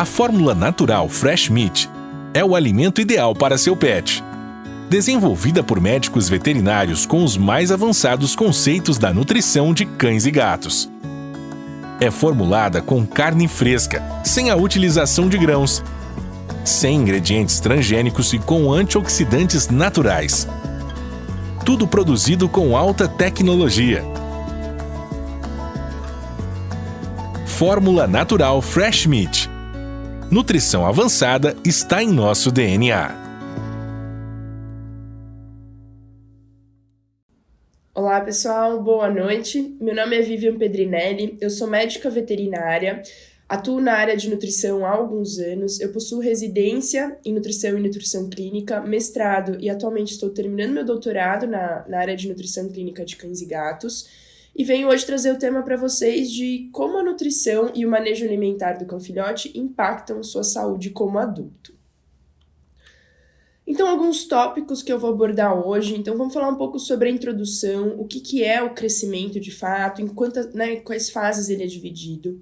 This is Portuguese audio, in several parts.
A fórmula natural Fresh Meat é o alimento ideal para seu pet. Desenvolvida por médicos veterinários com os mais avançados conceitos da nutrição de cães e gatos. É formulada com carne fresca, sem a utilização de grãos, sem ingredientes transgênicos e com antioxidantes naturais. Tudo produzido com alta tecnologia. Fórmula natural Fresh Meat. Nutrição avançada está em nosso DNA. Olá pessoal, boa noite. Meu nome é Vivian Pedrinelli, eu sou médica veterinária, atuo na área de nutrição há alguns anos, eu possuo residência em nutrição e nutrição clínica, mestrado e atualmente estou terminando meu doutorado na área de nutrição clínica de cães e gatos e venho hoje trazer o tema para vocês de como a nutrição e o manejo alimentar do cão-filhote impactam sua saúde como adulto. Então, alguns tópicos que eu vou abordar hoje. Então, vamos falar um pouco sobre a introdução, o que é o crescimento de fato, em quais fases ele é dividido.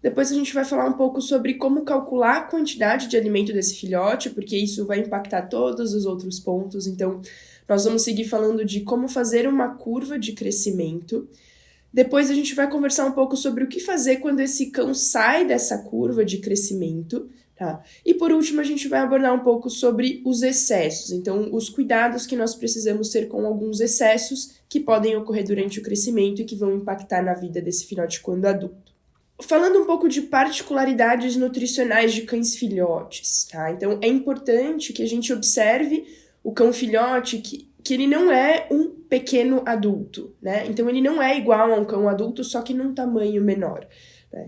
Depois a gente vai falar um pouco sobre como calcular a quantidade de alimento desse filhote, porque isso vai impactar todos os outros pontos. Então, nós vamos seguir falando de como fazer uma curva de crescimento. Depois a gente vai conversar um pouco sobre o que fazer quando esse cão sai dessa curva de crescimento. Tá? E por último, a gente vai abordar um pouco sobre os excessos, então os cuidados que nós precisamos ter com alguns excessos que podem ocorrer durante o crescimento e que vão impactar na vida desse filhote quando adulto. Falando um pouco de particularidades nutricionais de cães filhotes, tá? Então é importante que a gente observe o cão filhote que ele não é um pequeno adulto, né? Então ele não é igual a um cão adulto, só que num tamanho menor.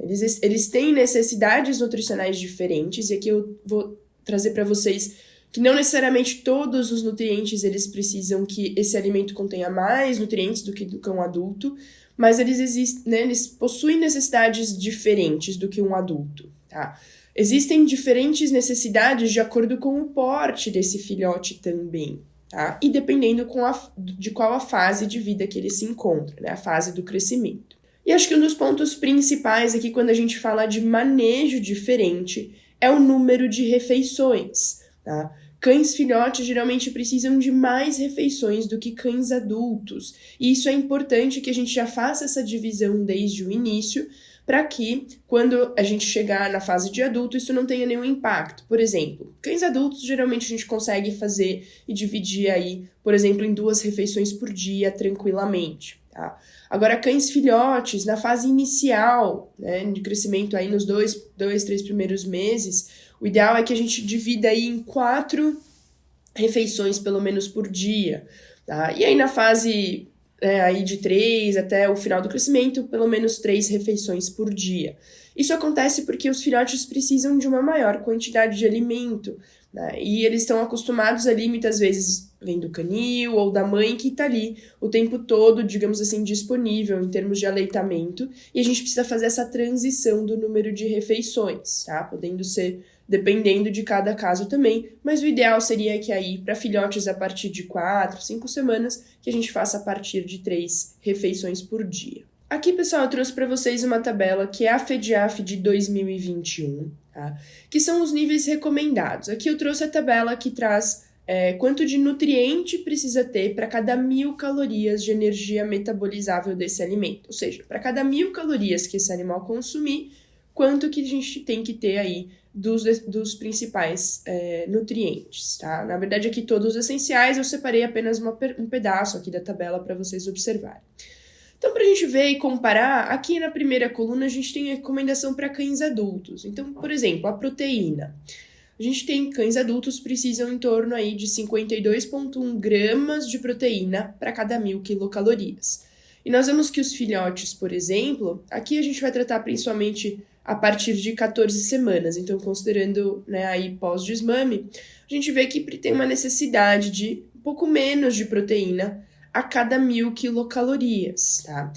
Eles têm necessidades nutricionais diferentes, e aqui eu vou trazer para vocês que não necessariamente todos os nutrientes eles precisam que esse alimento contenha mais nutrientes do que do cão adulto, mas eles possuem necessidades diferentes do que um adulto, tá? Existem diferentes necessidades de acordo com o porte desse filhote também, tá? E dependendo de qual a fase de vida que ele se encontra, né? A fase do crescimento. E acho que um dos pontos principais aqui, quando a gente fala de manejo diferente, é o número de refeições, tá? Cães filhotes geralmente precisam de mais refeições do que cães adultos. E isso é importante que a gente já faça essa divisão desde o início, para que, quando a gente chegar na fase de adulto, isso não tenha nenhum impacto. Por exemplo, cães adultos, geralmente a gente consegue fazer e dividir aí, por exemplo, em 2 refeições por dia, tranquilamente, tá? Agora, cães filhotes, na fase inicial, né, de crescimento aí nos 3 primeiros meses, o ideal é que a gente divida aí em 4 refeições, pelo menos, por dia, tá? E aí, na fase aí de 3 até o final do crescimento, pelo menos 3 refeições por dia. Isso acontece porque os filhotes precisam de uma maior quantidade de alimento, né? E eles estão acostumados ali, muitas vezes, vem do canil ou da mãe que está ali o tempo todo, digamos assim, disponível em termos de aleitamento, e a gente precisa fazer essa transição do número de refeições, tá? Podendo ser dependendo de cada caso também, mas o ideal seria que aí, para filhotes a partir de 4, 5 semanas, que a gente faça a partir de 3 refeições por dia. Aqui, pessoal, eu trouxe para vocês uma tabela que é a FEDIAF de 2021, tá? Que são os níveis recomendados. Aqui eu trouxe a tabela que traz quanto de nutriente precisa ter para cada 1.000 calorias de energia metabolizável desse alimento. Ou seja, para cada 1.000 calorias que esse animal consumir, quanto que a gente tem que ter aí dos principais nutrientes, tá? Na verdade, aqui todos os essenciais, eu separei apenas um pedaço aqui da tabela para vocês observarem. Então, para a gente ver e comparar, aqui na primeira coluna a gente tem a recomendação para cães adultos. Então, por exemplo, a proteína. A gente tem cães adultos precisam em torno aí de 52,1 gramas de proteína para cada 1.000 quilocalorias. E nós vemos que os filhotes, por exemplo, aqui a gente vai tratar principalmente a partir de 14 semanas. Então, considerando, né, aí pós-desmame, a gente vê que tem uma necessidade de um pouco menos de proteína a cada 1.000 quilocalorias, tá?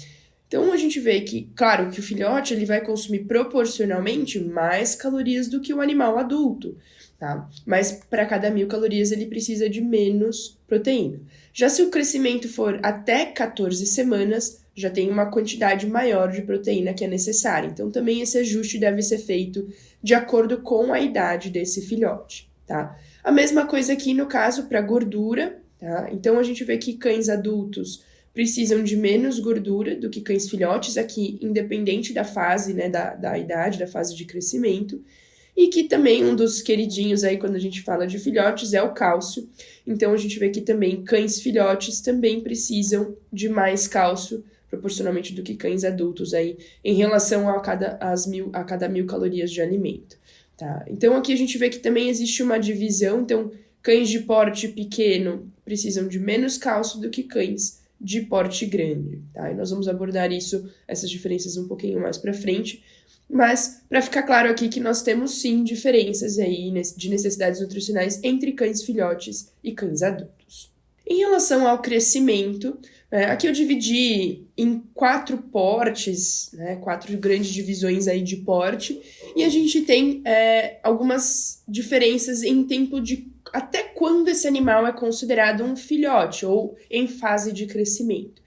Então, a gente vê que, claro, que o filhote ele vai consumir proporcionalmente mais calorias do que o animal adulto, tá? Mas para cada 1.000 calorias ele precisa de menos proteína. Já se o crescimento for até 14 semanas, já tem uma quantidade maior de proteína que é necessária. Então, também esse ajuste deve ser feito de acordo com a idade desse filhote, tá? A mesma coisa aqui no caso para gordura, tá? Então, a gente vê que cães adultos precisam de menos gordura do que cães filhotes, aqui independente da fase, né, da idade, da fase de crescimento. E que também um dos queridinhos aí quando a gente fala de filhotes é o cálcio. Então a gente vê que também cães filhotes também precisam de mais cálcio proporcionalmente do que cães adultos aí em relação a cada 1000 calorias de alimento, tá? Então aqui a gente vê que também existe uma divisão, então cães de porte pequeno precisam de menos cálcio do que cães de porte grande, tá? E nós vamos abordar essas diferenças um pouquinho mais para frente. Mas, para ficar claro aqui que nós temos sim diferenças aí de necessidades nutricionais entre cães filhotes e cães adultos. Em relação ao crescimento, aqui eu dividi em 4 portes, 4 grandes divisões aí de porte, e a gente tem algumas diferenças em tempo de até quando esse animal é considerado um filhote ou em fase de crescimento.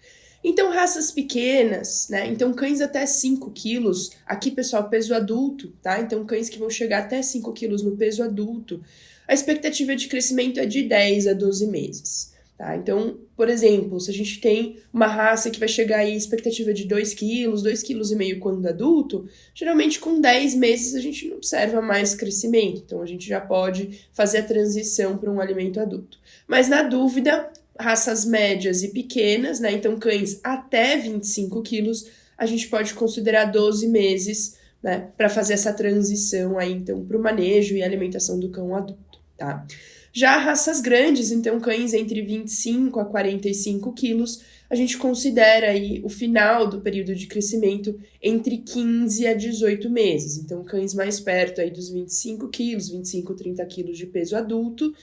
Então, raças pequenas, Então, cães até 5 quilos, aqui, pessoal, peso adulto, tá? Então, cães que vão chegar até 5 quilos no peso adulto, a expectativa de crescimento é de 10 a 12 meses, tá? Então, por exemplo, se a gente tem uma raça que vai chegar aí, expectativa de 2 quilos, 2,5 quilos quando adulto, geralmente com 10 meses a gente não observa mais crescimento, então a gente já pode fazer a transição para um alimento adulto. Mas, na dúvida, raças médias e pequenas, então cães até 25 quilos, a gente pode considerar 12 meses, para fazer essa transição aí, então, para o manejo e alimentação do cão adulto, tá? Já raças grandes, então cães entre 25 a 45 quilos, a gente considera aí o final do período de crescimento entre 15 a 18 meses. Então, cães mais perto aí dos 25 quilos, 25, 30 quilos de peso adulto,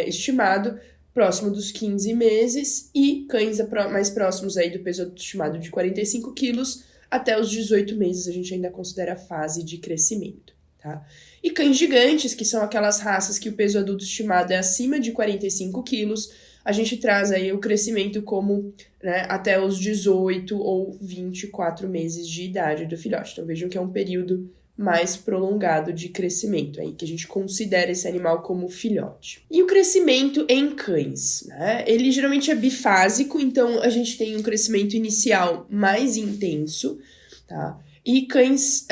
estimado, próximo dos 15 meses, e cães mais próximos aí do peso adulto estimado de 45 quilos, até os 18 meses a gente ainda considera a fase de crescimento, tá? E cães gigantes, que são aquelas raças que o peso adulto estimado é acima de 45 quilos, a gente traz aí o crescimento como até os 18 ou 24 meses de idade do filhote. Então vejam que é um período mais prolongado de crescimento, aí que a gente considera esse animal como filhote. E o crescimento em cães, ele geralmente é bifásico, então a gente tem um crescimento inicial mais intenso, tá? E cães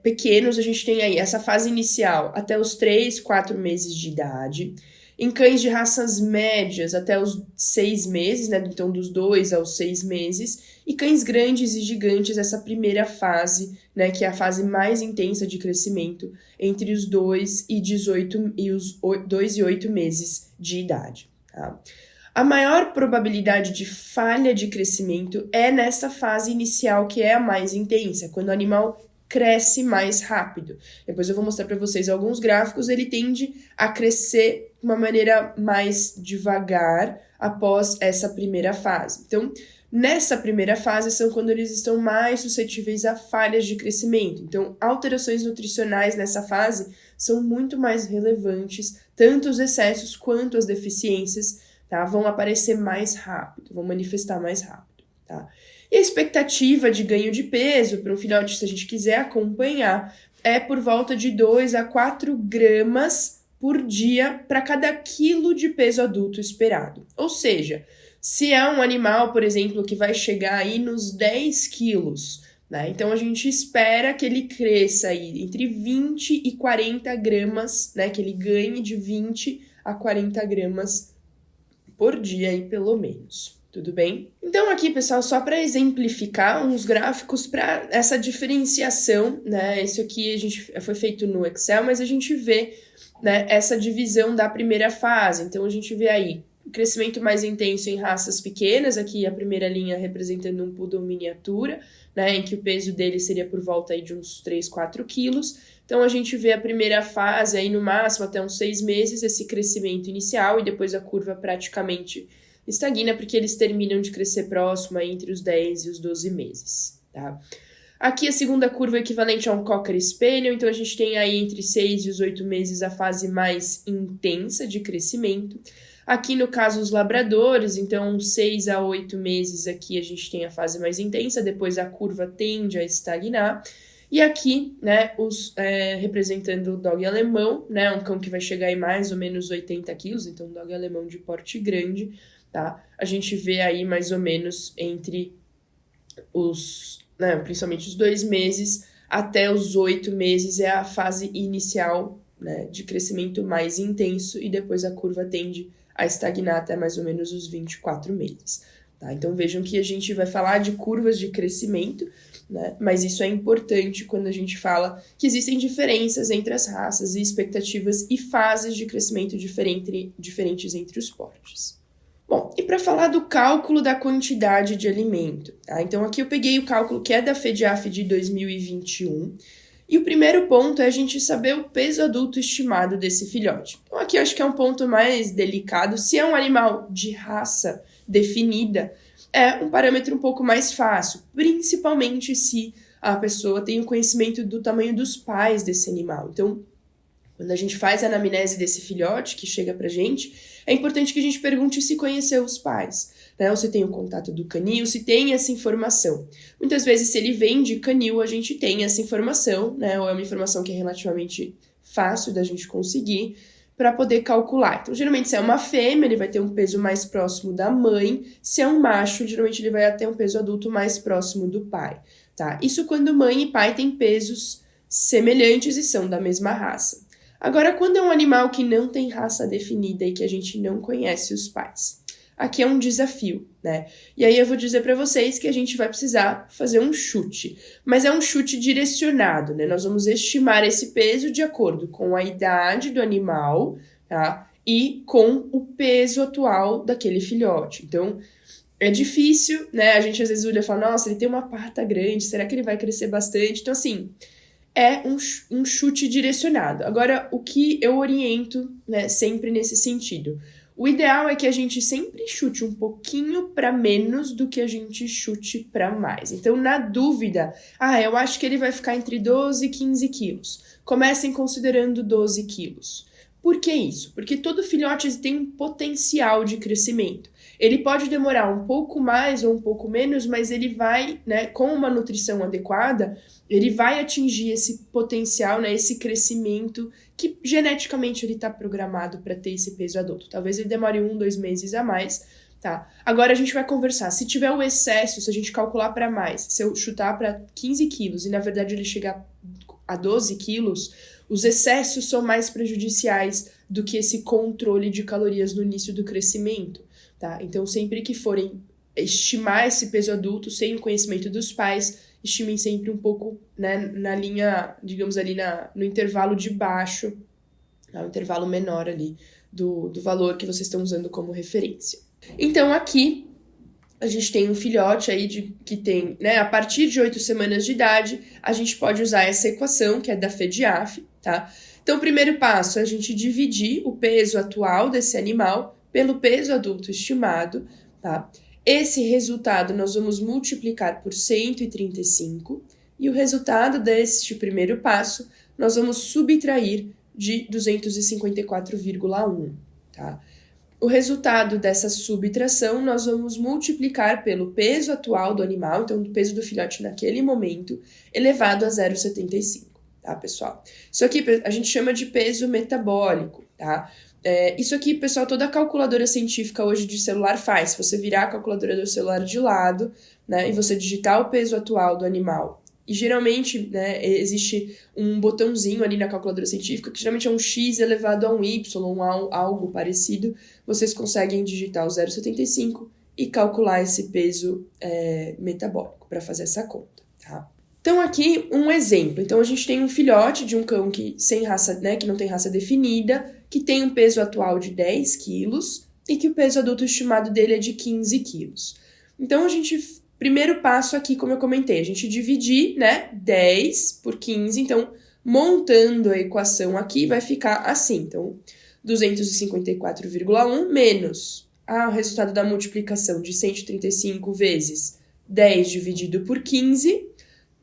pequenos, a gente tem aí essa fase inicial até os 3, 4 meses de idade. Em cães de raças médias, até os 6 meses, então dos 2 aos 6 meses. E cães grandes e gigantes, essa primeira fase, que é a fase mais intensa de crescimento, entre os 2 e 8 meses de idade, tá? A maior probabilidade de falha de crescimento é nessa fase inicial, que é a mais intensa, quando o animal cresce mais rápido. Depois eu vou mostrar para vocês alguns gráficos, ele tende a crescer de uma maneira mais devagar após essa primeira fase. Então, nessa primeira fase são quando eles estão mais suscetíveis a falhas de crescimento. Então, alterações nutricionais nessa fase são muito mais relevantes, tanto os excessos quanto as deficiências, tá? Vão aparecer mais rápido, vão manifestar mais rápido, tá? E a expectativa de ganho de peso para um filhote, se a gente quiser acompanhar, é por volta de 2 a 4 gramas por dia para cada quilo de peso adulto esperado. Ou seja, se é um animal, por exemplo, que vai chegar aí nos 10 quilos, então a gente espera que ele cresça aí entre 20 e 40 gramas, que ele ganhe de 20 a 40 gramas por dia aí, pelo menos. Tudo bem? Então aqui, pessoal, só para exemplificar uns gráficos para essa diferenciação, Isso aqui foi feito no Excel, mas a gente vê, essa divisão da primeira fase. Então a gente vê aí o crescimento mais intenso em raças pequenas, aqui a primeira linha representando um poodle miniatura, em que o peso dele seria por volta aí de uns 3, 4 quilos. Então a gente vê a primeira fase aí no máximo até uns 6 meses, esse crescimento inicial, e depois a curva praticamente estagna, porque eles terminam de crescer próximo aí entre os 10 e os 12 meses, tá? Aqui a segunda curva é equivalente a um Cocker Spaniel, então a gente tem aí entre 6 e os 8 meses a fase mais intensa de crescimento. Aqui no caso os labradores, então 6 a 8 meses aqui a gente tem a fase mais intensa, depois a curva tende a estagnar. E aqui, né, representando o dog alemão, né, um cão que vai chegar em mais ou menos 80 quilos, então um dog alemão de porte grande, tá? A gente vê aí mais ou menos entre principalmente os 2 meses até os 8 meses é a fase inicial, né, de crescimento mais intenso, e depois a curva tende a estagnar até mais ou menos os 24 meses. Tá? Então vejam que a gente vai falar de curvas de crescimento, né, mas isso é importante quando a gente fala que existem diferenças entre as raças e expectativas e fases de crescimento diferentes entre os portes. Bom, e para falar do cálculo da quantidade de alimento, tá? Então aqui eu peguei o cálculo que é da FEDIAF de 2021, e o primeiro ponto é a gente saber o peso adulto estimado desse filhote. Então aqui eu acho que é um ponto mais delicado. Se é um animal de raça definida, é um parâmetro um pouco mais fácil, principalmente se a pessoa tem o conhecimento do tamanho dos pais desse animal. Então, quando a gente faz a anamnese desse filhote que chega pra gente, é importante que a gente pergunte se conheceu os pais, né? Ou se tem o contato do canil, se tem essa informação. Muitas vezes, se ele vem de canil, a gente tem essa informação, né? Ou é uma informação que é relativamente fácil da gente conseguir para poder calcular. Então, geralmente, se é uma fêmea, ele vai ter um peso mais próximo da mãe. Se é um macho, geralmente ele vai ter um peso adulto mais próximo do pai, tá? Isso quando mãe e pai têm pesos semelhantes e são da mesma raça. Agora, quando é um animal que não tem raça definida e que a gente não conhece os pais, aqui é um desafio, né? E aí eu vou dizer para vocês que a gente vai precisar fazer um chute, mas é um chute direcionado, né? Nós vamos estimar esse peso de acordo com a idade do animal, tá? E com o peso atual daquele filhote. Então, é difícil, né? A gente às vezes olha e fala, nossa, ele tem uma pata grande, será que ele vai crescer bastante? Então, assim, é um chute direcionado. Agora, o que eu oriento, né, sempre nesse sentido? O ideal é que a gente sempre chute um pouquinho para menos do que a gente chute para mais. Então, na dúvida, eu acho que ele vai ficar entre 12 e 15 quilos. Comecem considerando 12 quilos. Por que isso? Porque todo filhote tem um potencial de crescimento. Ele pode demorar um pouco mais ou um pouco menos, mas ele vai, né, com uma nutrição adequada, ele vai atingir esse potencial, né, esse crescimento que geneticamente ele está programado para ter esse peso adulto. Talvez ele demore 1, 2 meses a mais, tá? Agora a gente vai conversar. Se tiver o excesso, se a gente calcular para mais, se eu chutar para 15 quilos e na verdade ele chegar a 12 quilos, os excessos são mais prejudiciais do que esse controle de calorias no início do crescimento, tá? Então sempre que forem estimar esse peso adulto sem o conhecimento dos pais, estimem sempre um pouco, né, na linha, digamos ali no intervalo de baixo, tá? Um intervalo menor ali do valor que vocês estão usando como referência. Então aqui a gente tem um filhote aí que tem, né, a partir de 8 semanas de idade, a gente pode usar essa equação que é da FEDIAF, tá? Então o primeiro passo é a gente dividir o peso atual desse animal pelo peso adulto estimado, tá? Esse resultado nós vamos multiplicar por 135 e o resultado deste primeiro passo nós vamos subtrair de 254,1, tá? O resultado dessa subtração nós vamos multiplicar pelo peso atual do animal, então do peso do filhote naquele momento, elevado a 0,75, tá, pessoal? Isso aqui a gente chama de peso metabólico, tá? Isso aqui, pessoal, toda a calculadora científica hoje de celular faz. Se você virar a calculadora do celular de lado, né, e você digitar o peso atual do animal, e geralmente, né, existe um botãozinho ali na calculadora científica, que geralmente é um X elevado a um Y, algo parecido, vocês conseguem digitar o 0,75 e calcular esse peso metabólico para fazer essa conta, tá? Então aqui um exemplo. Então a gente tem um filhote de um cão sem raça, né, que não tem raça definida, que tem um peso atual de 10 quilos e que o peso adulto estimado dele é de 15 quilos. Então primeiro passo aqui, como eu comentei, a gente dividir, né, 10 por 15, então montando a equação aqui vai ficar assim. Então 254,1 menos o resultado da multiplicação de 135 vezes 10 dividido por 15,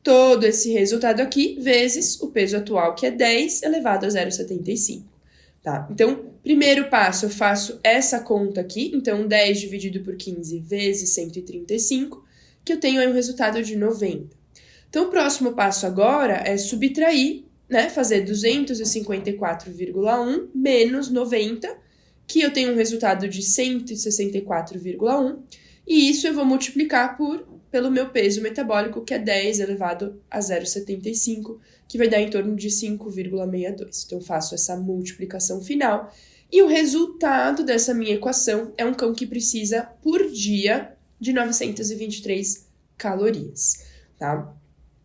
todo esse resultado aqui vezes o peso atual, que é 10 elevado a 0,75. tá? Então, primeiro passo, eu faço essa conta aqui, então 10 dividido por 15 vezes 135, que eu tenho aí um resultado de 90. Então, o próximo passo agora é subtrair, né, fazer 254,1 menos 90, que eu tenho um resultado de 164,1, e isso eu vou multiplicar pelo meu peso metabólico, que é 10 elevado a 0,75, que vai dar em torno de 5,62. Então, faço essa multiplicação final, e o resultado dessa minha equação é um cão que precisa, por dia, de 923 calorias, tá?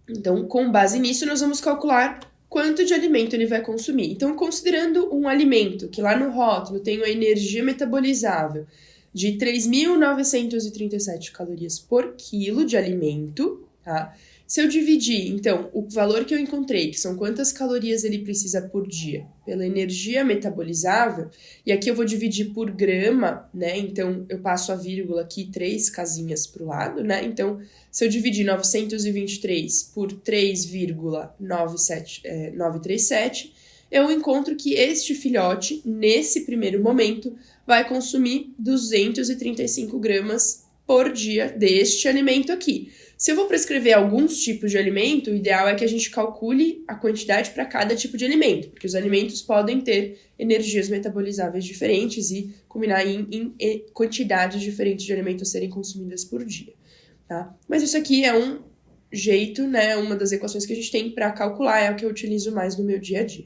Então, com base nisso, nós vamos calcular quanto de alimento ele vai consumir. Então, considerando um alimento que lá no rótulo tem uma energia metabolizável de 3.937 calorias por quilo de alimento, tá? Se eu dividir, então, o valor que eu encontrei, que são quantas calorias ele precisa por dia, pela energia metabolizável, e aqui eu vou dividir por grama, né? Então, eu passo a vírgula aqui, 3 casinhas para o lado, né? Então, se eu dividir 923 por 3,937, eu encontro que este filhote, nesse primeiro momento, vai consumir 235 gramas por dia deste alimento aqui. Se eu vou prescrever alguns tipos de alimento, o ideal é que a gente calcule a quantidade para cada tipo de alimento, porque os alimentos podem ter energias metabolizáveis diferentes e combinar em quantidades diferentes de alimentos a serem consumidas por dia, tá? Mas isso aqui é um jeito, né, uma das equações que a gente tem para calcular, é o que eu utilizo mais no meu dia a dia.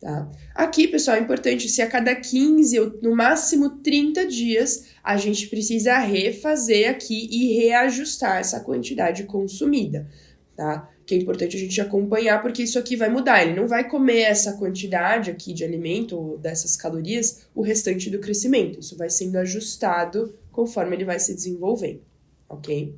Tá? Aqui, pessoal, é importante, se a cada 15 ou no máximo 30 dias a gente precisa refazer aqui e reajustar essa quantidade consumida, tá? Que é importante a gente acompanhar, porque isso aqui vai mudar, ele não vai comer essa quantidade aqui de alimento ou dessas calorias o restante do crescimento, isso vai sendo ajustado conforme ele vai se desenvolvendo, ok?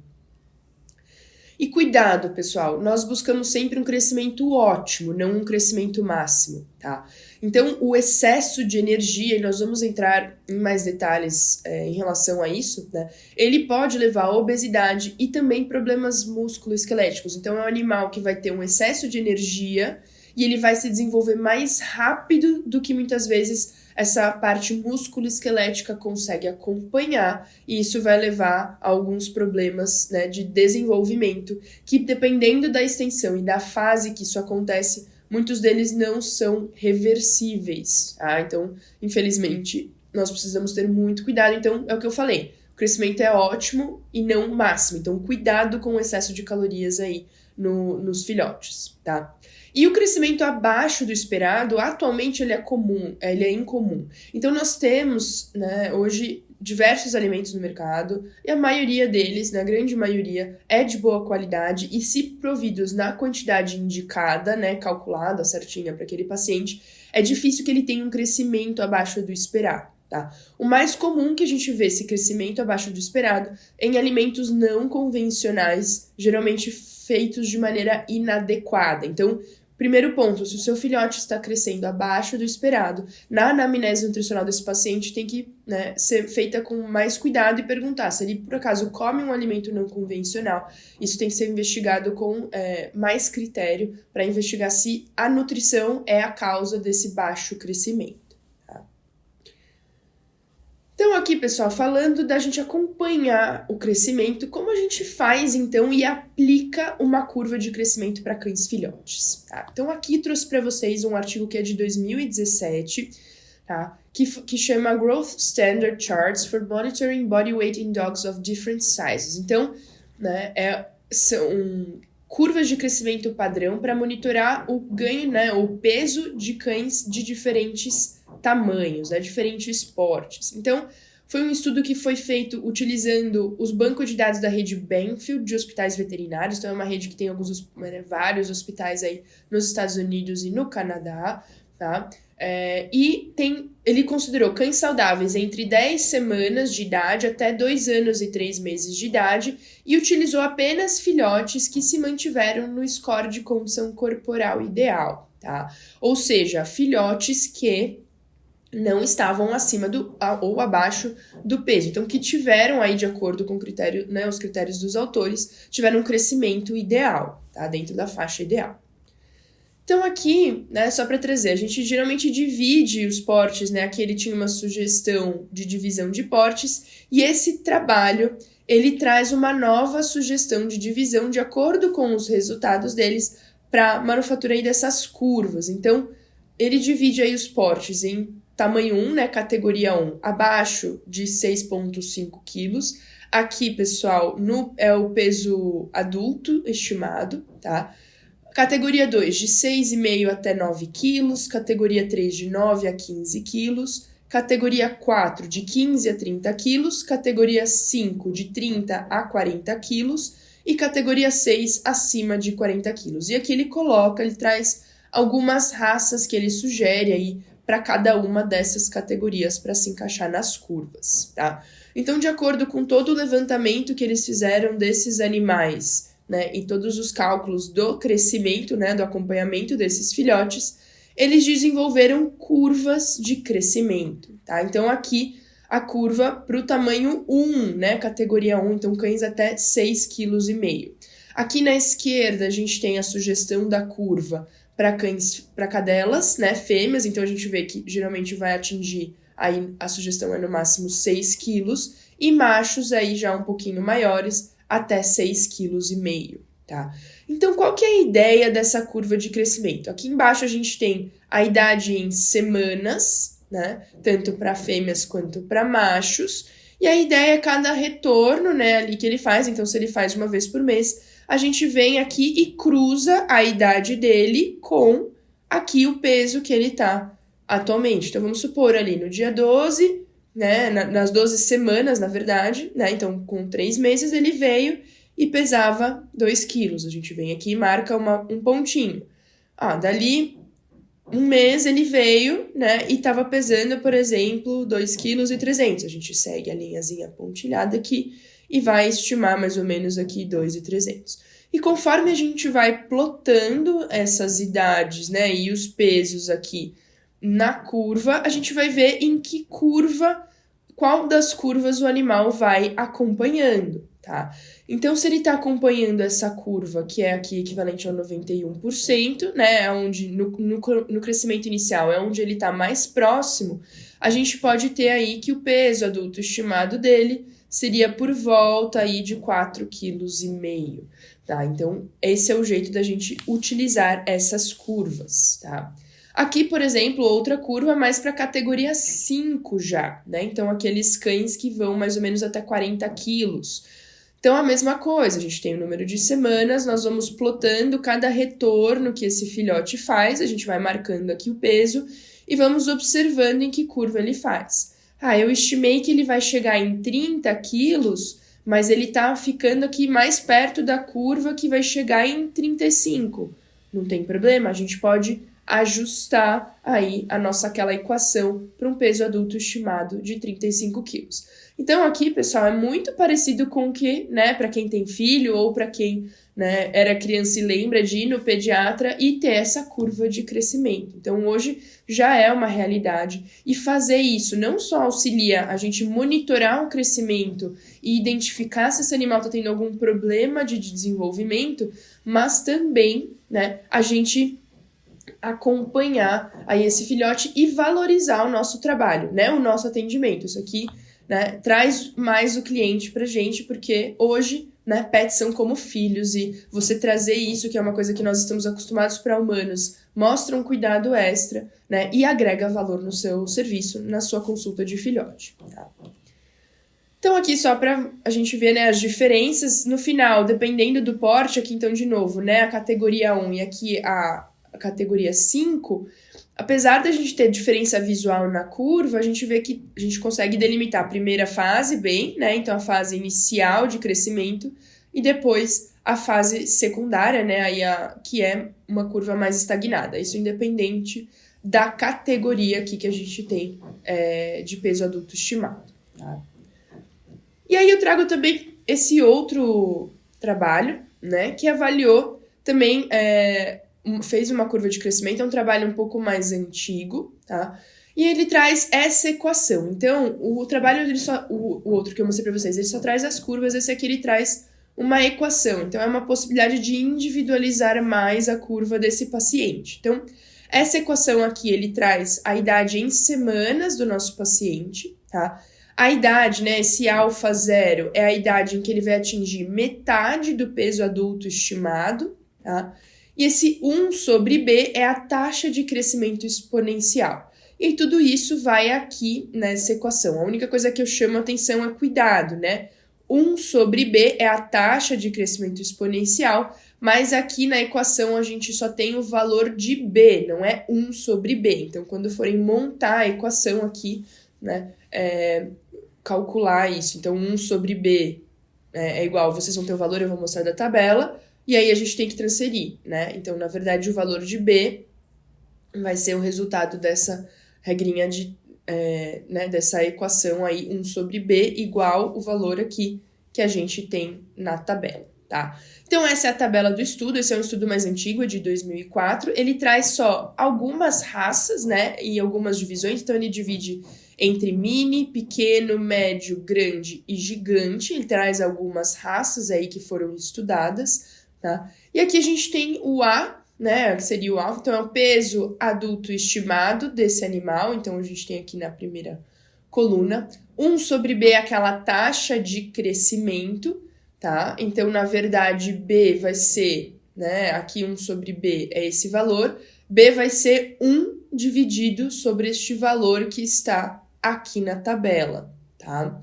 E cuidado, pessoal, nós buscamos sempre um crescimento ótimo, não um crescimento máximo, tá? Então, o excesso de energia, e nós vamos entrar em mais detalhes em relação a isso, né? Ele pode levar à obesidade e também problemas musculoesqueléticos. Então, é um animal que vai ter um excesso de energia e ele vai se desenvolver mais rápido do que muitas vezes essa parte musculoesquelética consegue acompanhar, e isso vai levar a alguns problemas, né, de desenvolvimento, que dependendo da extensão e da fase que isso acontece, muitos deles não são reversíveis, tá? Então, infelizmente, nós precisamos ter muito cuidado. Então, é o que eu falei, o crescimento é ótimo e não máximo, então cuidado com o excesso de calorias aí nos filhotes, tá? E o crescimento abaixo do esperado, atualmente ele é incomum. Então nós temos, né, hoje diversos alimentos no mercado e a maioria deles, né, a grande maioria, é de boa qualidade e se providos na quantidade indicada, né, calculada certinha para aquele paciente, é difícil que ele tenha um crescimento abaixo do esperado. Tá? O mais comum que a gente vê esse crescimento abaixo do esperado é em alimentos não convencionais, geralmente feitos de maneira inadequada. Então, primeiro ponto, se o seu filhote está crescendo abaixo do esperado, na anamnese nutricional desse paciente tem que, né, ser feita com mais cuidado e perguntar se ele, por acaso, come um alimento não convencional. Isso tem que ser investigado com mais critério para investigar se a nutrição é a causa desse baixo crescimento. Então aqui, pessoal, falando da gente acompanhar o crescimento, como a gente faz, então, e aplica uma curva de crescimento para cães filhotes, tá? Então aqui trouxe para vocês um artigo que é de 2017, tá? Que chama Growth Standard Charts for Monitoring Body Weight in Dogs of Different Sizes. Então, né, são curvas de crescimento padrão para monitorar o ganho, né, o peso de cães de diferentes tamanhos, né, diferentes portes. Então, foi um estudo que foi feito utilizando os bancos de dados da rede Banfield de hospitais veterinários. Então, é uma rede que tem vários hospitais aí nos Estados Unidos e no Canadá, tá? Ele considerou cães saudáveis entre 10 semanas de idade até 2 anos e 3 meses de idade e utilizou apenas filhotes que se mantiveram no score de condição corporal ideal, tá? Ou seja, filhotes que não estavam acima ou abaixo do peso. Então, que tiveram aí, de acordo com os critérios dos autores, tiveram um crescimento ideal, tá? Dentro da faixa ideal. Então aqui, né, só para trazer, a gente geralmente divide os portes, né? Aqui ele tinha uma sugestão de divisão de portes e esse trabalho, ele traz uma nova sugestão de divisão de acordo com os resultados deles para manufatura aí dessas curvas. Então, ele divide aí os portes em tamanho 1, né, categoria 1, abaixo de 6,5 quilos. Aqui, pessoal, é o peso adulto estimado, tá? Categoria 2, de 6,5 até 9 quilos. Categoria 3, de 9 a 15 quilos. Categoria 4, de 15 a 30 quilos. Categoria 5, de 30 a 40 quilos. E categoria 6, acima de 40 quilos. E aqui ele traz algumas raças que ele sugere aí para cada uma dessas categorias para se encaixar nas curvas, tá? Então, de acordo com todo o levantamento que eles fizeram desses animais, né, e todos os cálculos do crescimento, né, do acompanhamento desses filhotes, eles desenvolveram curvas de crescimento, tá? Então, aqui a curva para o tamanho 1, né, categoria 1, então cães até 6,5 kg. Aqui na esquerda a gente tem a sugestão da curva para cães, para cadelas, né, fêmeas, então a gente vê que geralmente vai atingir, aí a sugestão é no máximo 6 quilos, e machos aí já um pouquinho maiores, até 6,5 kg, tá? Então, qual que é a ideia dessa curva de crescimento? Aqui embaixo a gente tem a idade em semanas, né, tanto para fêmeas quanto para machos, e a ideia é cada retorno, né, ali que ele faz, então se ele faz uma vez por mês, a gente vem aqui e cruza a idade dele com aqui o peso que ele tá atualmente. Então, vamos supor ali no dia 12, né, nas 12 semanas, na verdade, né, então com 3 meses ele veio e pesava 2 quilos. A gente vem aqui e marca um pontinho. Dali um mês ele veio, né, e tava pesando, por exemplo, 2,3 kg. A gente segue a linhazinha pontilhada aqui e vai estimar mais ou menos aqui 2,300. E conforme a gente vai plotando essas idades, né, e os pesos aqui na curva, a gente vai ver em que curva, qual das curvas o animal vai acompanhando, tá? Então, se ele está acompanhando essa curva, que é aqui equivalente ao 91%, né, onde no crescimento inicial é onde ele está mais próximo, a gente pode ter aí que o peso adulto estimado dele seria por volta aí de 4,5 kg, tá? Então, esse é o jeito da gente utilizar essas curvas, tá? Aqui, por exemplo, outra curva mais para a categoria 5 já, né? Então, aqueles cães que vão mais ou menos até 40 quilos. Então, a mesma coisa, a gente tem o número de semanas, nós vamos plotando cada retorno que esse filhote faz, a gente vai marcando aqui o peso e vamos observando em que curva ele faz. Eu estimei que ele vai chegar em 30 quilos, mas ele tá ficando aqui mais perto da curva que vai chegar em 35. Não tem problema, a gente pode ajustar aí aquela equação para um peso adulto estimado de 35 quilos. Então aqui, pessoal, é muito parecido com o que, né, para quem tem filho ou para quem, né, era criança e lembra de ir no pediatra e ter essa curva de crescimento. Então hoje já é uma realidade e fazer isso não só auxilia a gente monitorar o crescimento e identificar se esse animal está tendo algum problema de desenvolvimento, mas também, né, a gente acompanhar aí esse filhote e valorizar o nosso trabalho, né, o nosso atendimento. Isso aqui, né, traz mais o cliente pra gente, porque hoje, né, pets são como filhos e você trazer isso, que é uma coisa que nós estamos acostumados para humanos, mostra um cuidado extra, né, e agrega valor no seu serviço, na sua consulta de filhote, tá? Então aqui só para a gente ver, né, as diferenças no final, dependendo do porte, aqui então de novo, né, a categoria 1 e aqui a categoria 5, apesar da gente ter diferença visual na curva, a gente vê que a gente consegue delimitar a primeira fase bem, né? Então a fase inicial de crescimento e depois a fase secundária, né? Aí que é uma curva mais estagnada. Isso independente da categoria aqui que a gente tem de peso adulto estimado, tá? E aí eu trago também esse outro trabalho, né? Que avaliou também fez uma curva de crescimento, é um trabalho um pouco mais antigo, tá? E ele traz essa equação. Então, o trabalho, o outro que eu mostrei para vocês, ele só traz as curvas, esse aqui ele traz uma equação. Então, é uma possibilidade de individualizar mais a curva desse paciente. Então, essa equação aqui, ele traz a idade em semanas do nosso paciente, tá? A idade, né, esse alfa 0 é a idade em que ele vai atingir metade do peso adulto estimado, tá? E esse 1 sobre B é a taxa de crescimento exponencial. E tudo isso vai aqui nessa equação. A única coisa que eu chamo a atenção é cuidado, né? 1 sobre B é a taxa de crescimento exponencial, mas aqui na equação a gente só tem o valor de B, não é 1 sobre B. Então, quando forem montar a equação aqui, né, calcular isso. Então, 1 sobre B é igual, vocês vão ter o valor, eu vou mostrar da tabela, e aí a gente tem que transferir, né? Então, na verdade, o valor de B vai ser o resultado dessa regrinha dessa equação aí, 1 sobre B igual o valor aqui que a gente tem na tabela, tá? Então, essa é a tabela do estudo, esse é um estudo mais antigo, é de 2004, ele traz só algumas raças, né, e algumas divisões, então ele divide entre mini, pequeno, médio, grande e gigante, ele traz algumas raças aí que foram estudadas, tá? E aqui a gente tem o A, né, que seria o alfa, então é o peso adulto estimado desse animal, então a gente tem aqui na primeira coluna. 1 sobre B é aquela taxa de crescimento, tá? Então, na verdade, B vai ser, né, aqui 1 sobre B é esse valor, B vai ser 1 dividido sobre este valor que está aqui na tabela, tá?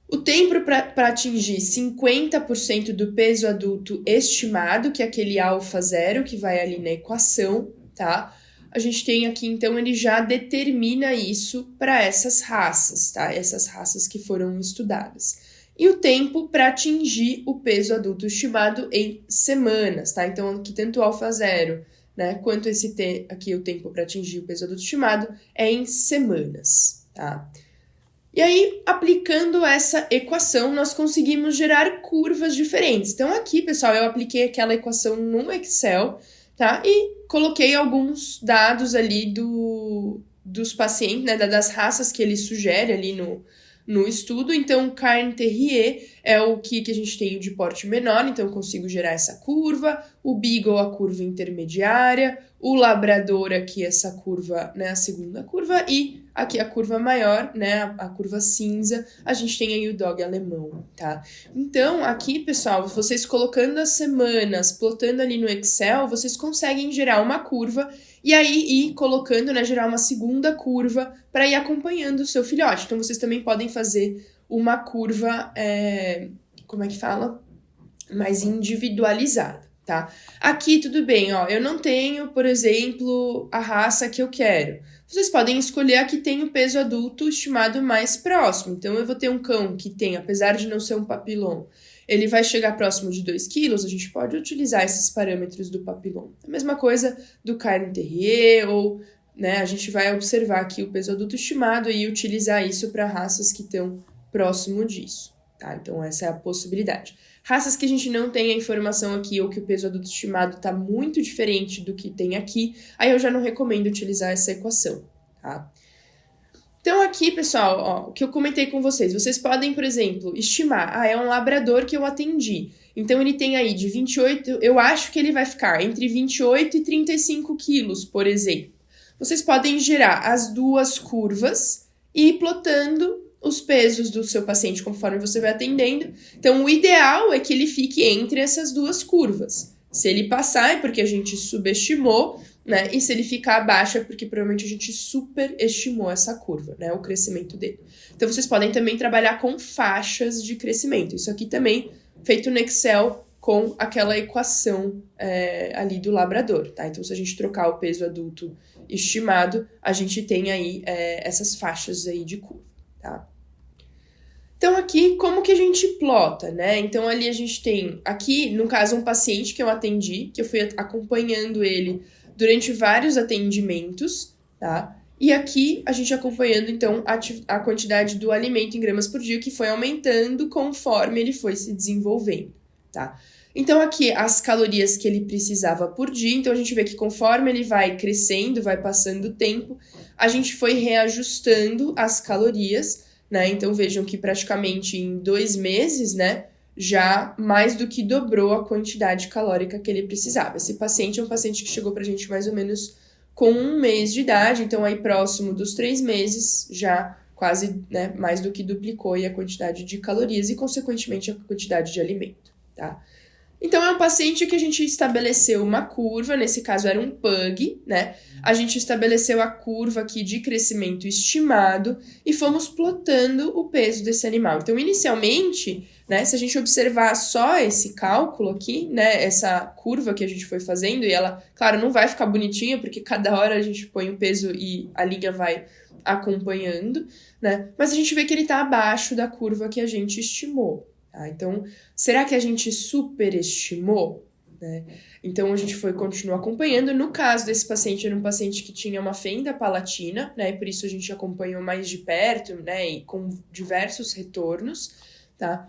O tempo para atingir 50% do peso adulto estimado, que é aquele alfa 0 que vai ali na equação, tá? A gente tem aqui, então, ele já determina isso para essas raças, tá? Essas raças que foram estudadas. E o tempo para atingir o peso adulto estimado em semanas, tá? Então, aqui tanto o alfa 0, né, quanto aqui o tempo para atingir o peso adulto estimado é em semanas, tá? E aí, aplicando essa equação, nós conseguimos gerar curvas diferentes. Então, aqui, pessoal, eu apliquei aquela equação no Excel, tá? E coloquei alguns dados ali dos pacientes, né? Das raças que ele sugere ali no estudo. Então, o Cairn Terrier é o que a gente tem de porte menor, então eu consigo gerar essa curva. O Beagle, a curva intermediária. O Labrador aqui, essa curva, né? A segunda curva. E aqui a curva maior, né? A curva cinza. A gente tem aí o Dog alemão, tá? Então, aqui, pessoal, vocês colocando as semanas, plotando ali no Excel, vocês conseguem gerar uma curva e aí ir colocando, né? Gerar uma segunda curva para ir acompanhando o seu filhote. Então, vocês também podem fazer uma curva, como é que fala? Mais individualizada, tá? Aqui, tudo bem, ó. Eu não tenho, por exemplo, a raça que eu quero. Vocês podem escolher a que tem o peso adulto estimado mais próximo. Então, eu vou ter um cão que tem, apesar de não ser um papillon, ele vai chegar próximo de 2 quilos, a gente pode utilizar esses parâmetros do papillon. A mesma coisa do Cairn Terrier, ou, né, a gente vai observar aqui o peso adulto estimado e utilizar isso para raças que estão próximo disso, tá? Então, essa é a possibilidade. Raças que a gente não tem a informação aqui ou que o peso adulto estimado está muito diferente do que tem aqui, aí eu já não recomendo utilizar essa equação, tá? Então aqui, pessoal, ó, o que eu comentei com vocês, vocês podem, por exemplo, estimar, é um labrador que eu atendi, então ele tem aí de 28, eu acho que ele vai ficar entre 28 e 35 quilos, por exemplo. Vocês podem gerar as duas curvas e ir plotando os pesos do seu paciente conforme você vai atendendo. Então, o ideal é que ele fique entre essas duas curvas. Se ele passar, é porque a gente subestimou, né? E se ele ficar abaixo, é porque provavelmente a gente superestimou essa curva, né? O crescimento dele. Então, vocês podem também trabalhar com faixas de crescimento. Isso aqui também feito no Excel com aquela equação ali do labrador, tá? Então, se a gente trocar o peso adulto estimado, a gente tem aí essas faixas aí de curva, tá? Então, aqui, como que a gente plota, né? Então, ali a gente tem, aqui, no caso, um paciente que eu atendi, que eu fui acompanhando ele durante vários atendimentos, tá? E aqui, a gente acompanhando, então, a quantidade do alimento em gramas por dia, que foi aumentando conforme ele foi se desenvolvendo, tá? Então, aqui, as calorias que ele precisava por dia. Então, a gente vê que conforme ele vai crescendo, vai passando o tempo, a gente foi reajustando as calorias, né? Então, vejam que praticamente em 2 meses, né? já mais do que dobrou a quantidade calórica que ele precisava. Esse paciente é um paciente que chegou pra gente mais ou menos com 1 mês de idade, então aí próximo dos 3 meses, já quase, né, mais do que duplicou aí a quantidade de calorias e, consequentemente, a quantidade de alimento, tá? Então, é um paciente que a gente estabeleceu uma curva, nesse caso era um pug, né? A gente estabeleceu a curva aqui de crescimento estimado e fomos plotando o peso desse animal. Então, inicialmente, né, se a gente observar só esse cálculo aqui, né, essa curva que a gente foi fazendo, e ela, claro, não vai ficar bonitinha, porque cada hora a gente põe o peso e a linha vai acompanhando, né? Mas a gente vê que ele está abaixo da curva que a gente estimou. Tá? Então, será que a gente superestimou? Né? Então, a gente continuou acompanhando. No caso desse paciente, era um paciente que tinha uma fenda palatina, né? E por isso a gente acompanhou mais de perto, né? E com diversos retornos, tá?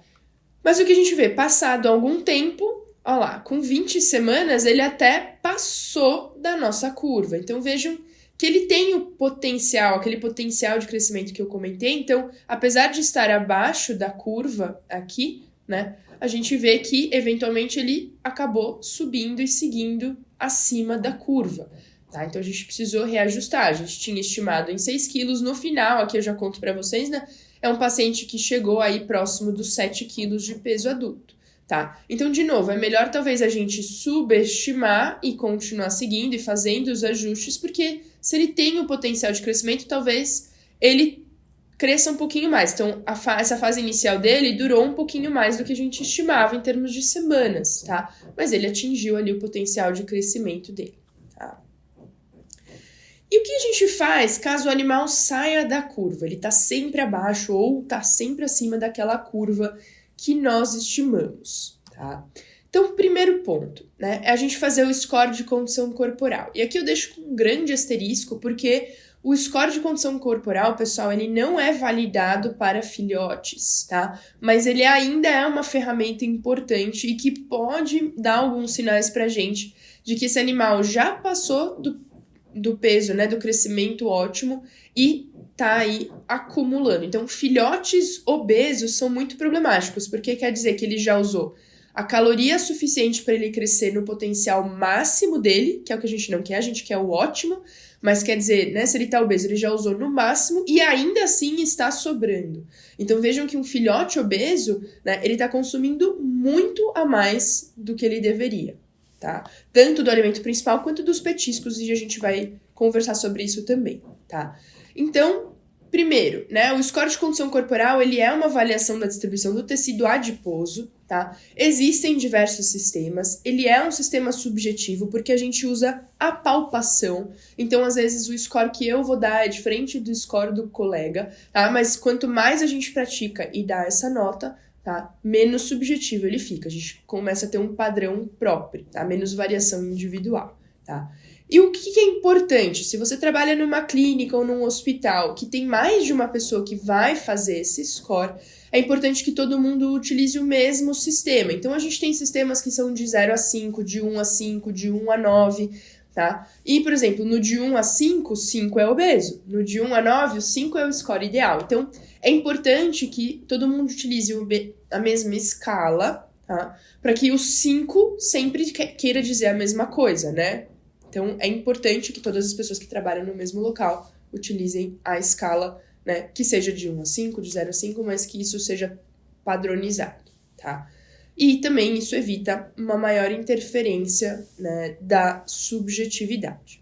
Mas o que a gente vê? Passado algum tempo, ó lá, com 20 semanas, ele até passou da nossa curva. Então, vejam que ele tem o potencial, aquele potencial de crescimento que eu comentei. Então, apesar de estar abaixo da curva aqui, né, a gente vê que, eventualmente, ele acabou subindo e seguindo acima da curva. Tá? Então, a gente precisou reajustar. A gente tinha estimado em 6 quilos. No final, aqui eu já conto para vocês, né, é um paciente que chegou aí próximo dos 7 quilos de peso adulto. Tá? Então, de novo, é melhor talvez a gente subestimar e continuar seguindo e fazendo os ajustes, porque se ele tem o potencial de crescimento, talvez ele cresça um pouquinho mais. Então, essa fase inicial dele durou um pouquinho mais do que a gente estimava em termos de semanas, tá? Mas ele atingiu ali o potencial de crescimento dele, tá? E o que a gente faz caso o animal saia da curva? Ele tá sempre abaixo ou tá sempre acima daquela curva que nós estimamos, tá? Então, primeiro ponto, né, é a gente fazer o score de condição corporal. E aqui eu deixo com um grande asterisco, porque o score de condição corporal, pessoal, ele não é validado para filhotes, tá? Mas ele ainda é uma ferramenta importante e que pode dar alguns sinais pra gente de que esse animal já passou do peso, né, do crescimento ótimo e tá aí acumulando. Então, filhotes obesos são muito problemáticos, porque quer dizer que ele já usou a caloria suficiente para ele crescer no potencial máximo dele, que é o que a gente não quer, a gente quer o ótimo, mas quer dizer, né, se ele tá obeso, ele já usou no máximo e ainda assim está sobrando. Então, vejam que um filhote obeso, né, ele tá consumindo muito a mais do que ele deveria, tá? Tanto do alimento principal quanto dos petiscos, e a gente vai conversar sobre isso também, tá? Então, primeiro, né, o score de condição corporal, ele é uma avaliação da distribuição do tecido adiposo, tá? Existem diversos sistemas, ele é um sistema subjetivo porque a gente usa a palpação, então às vezes o score que eu vou dar é diferente do score do colega, tá? Mas quanto mais a gente pratica e dá essa nota, tá, menos subjetivo ele fica, a gente começa a ter um padrão próprio, tá? Menos variação individual, tá? E o que é importante? Se você trabalha numa clínica ou num hospital que tem mais de uma pessoa que vai fazer esse score, é importante que todo mundo utilize o mesmo sistema. Então, a gente tem sistemas que são de 0 a 5, de 1 a 5, de 1 a 9, tá? E, por exemplo, no de 1 a 5, 5 é obeso. No de 1 a 9, o 5 é o score ideal. Então, é importante que todo mundo utilize a mesma escala, tá? Para que o 5 sempre queira dizer a mesma coisa, né? Então, é importante que todas as pessoas que trabalham no mesmo local utilizem a escala, né, que seja de 1 a 5, de 0 a 5, mas que isso seja padronizado, tá? E também isso evita uma maior interferência, né, da subjetividade.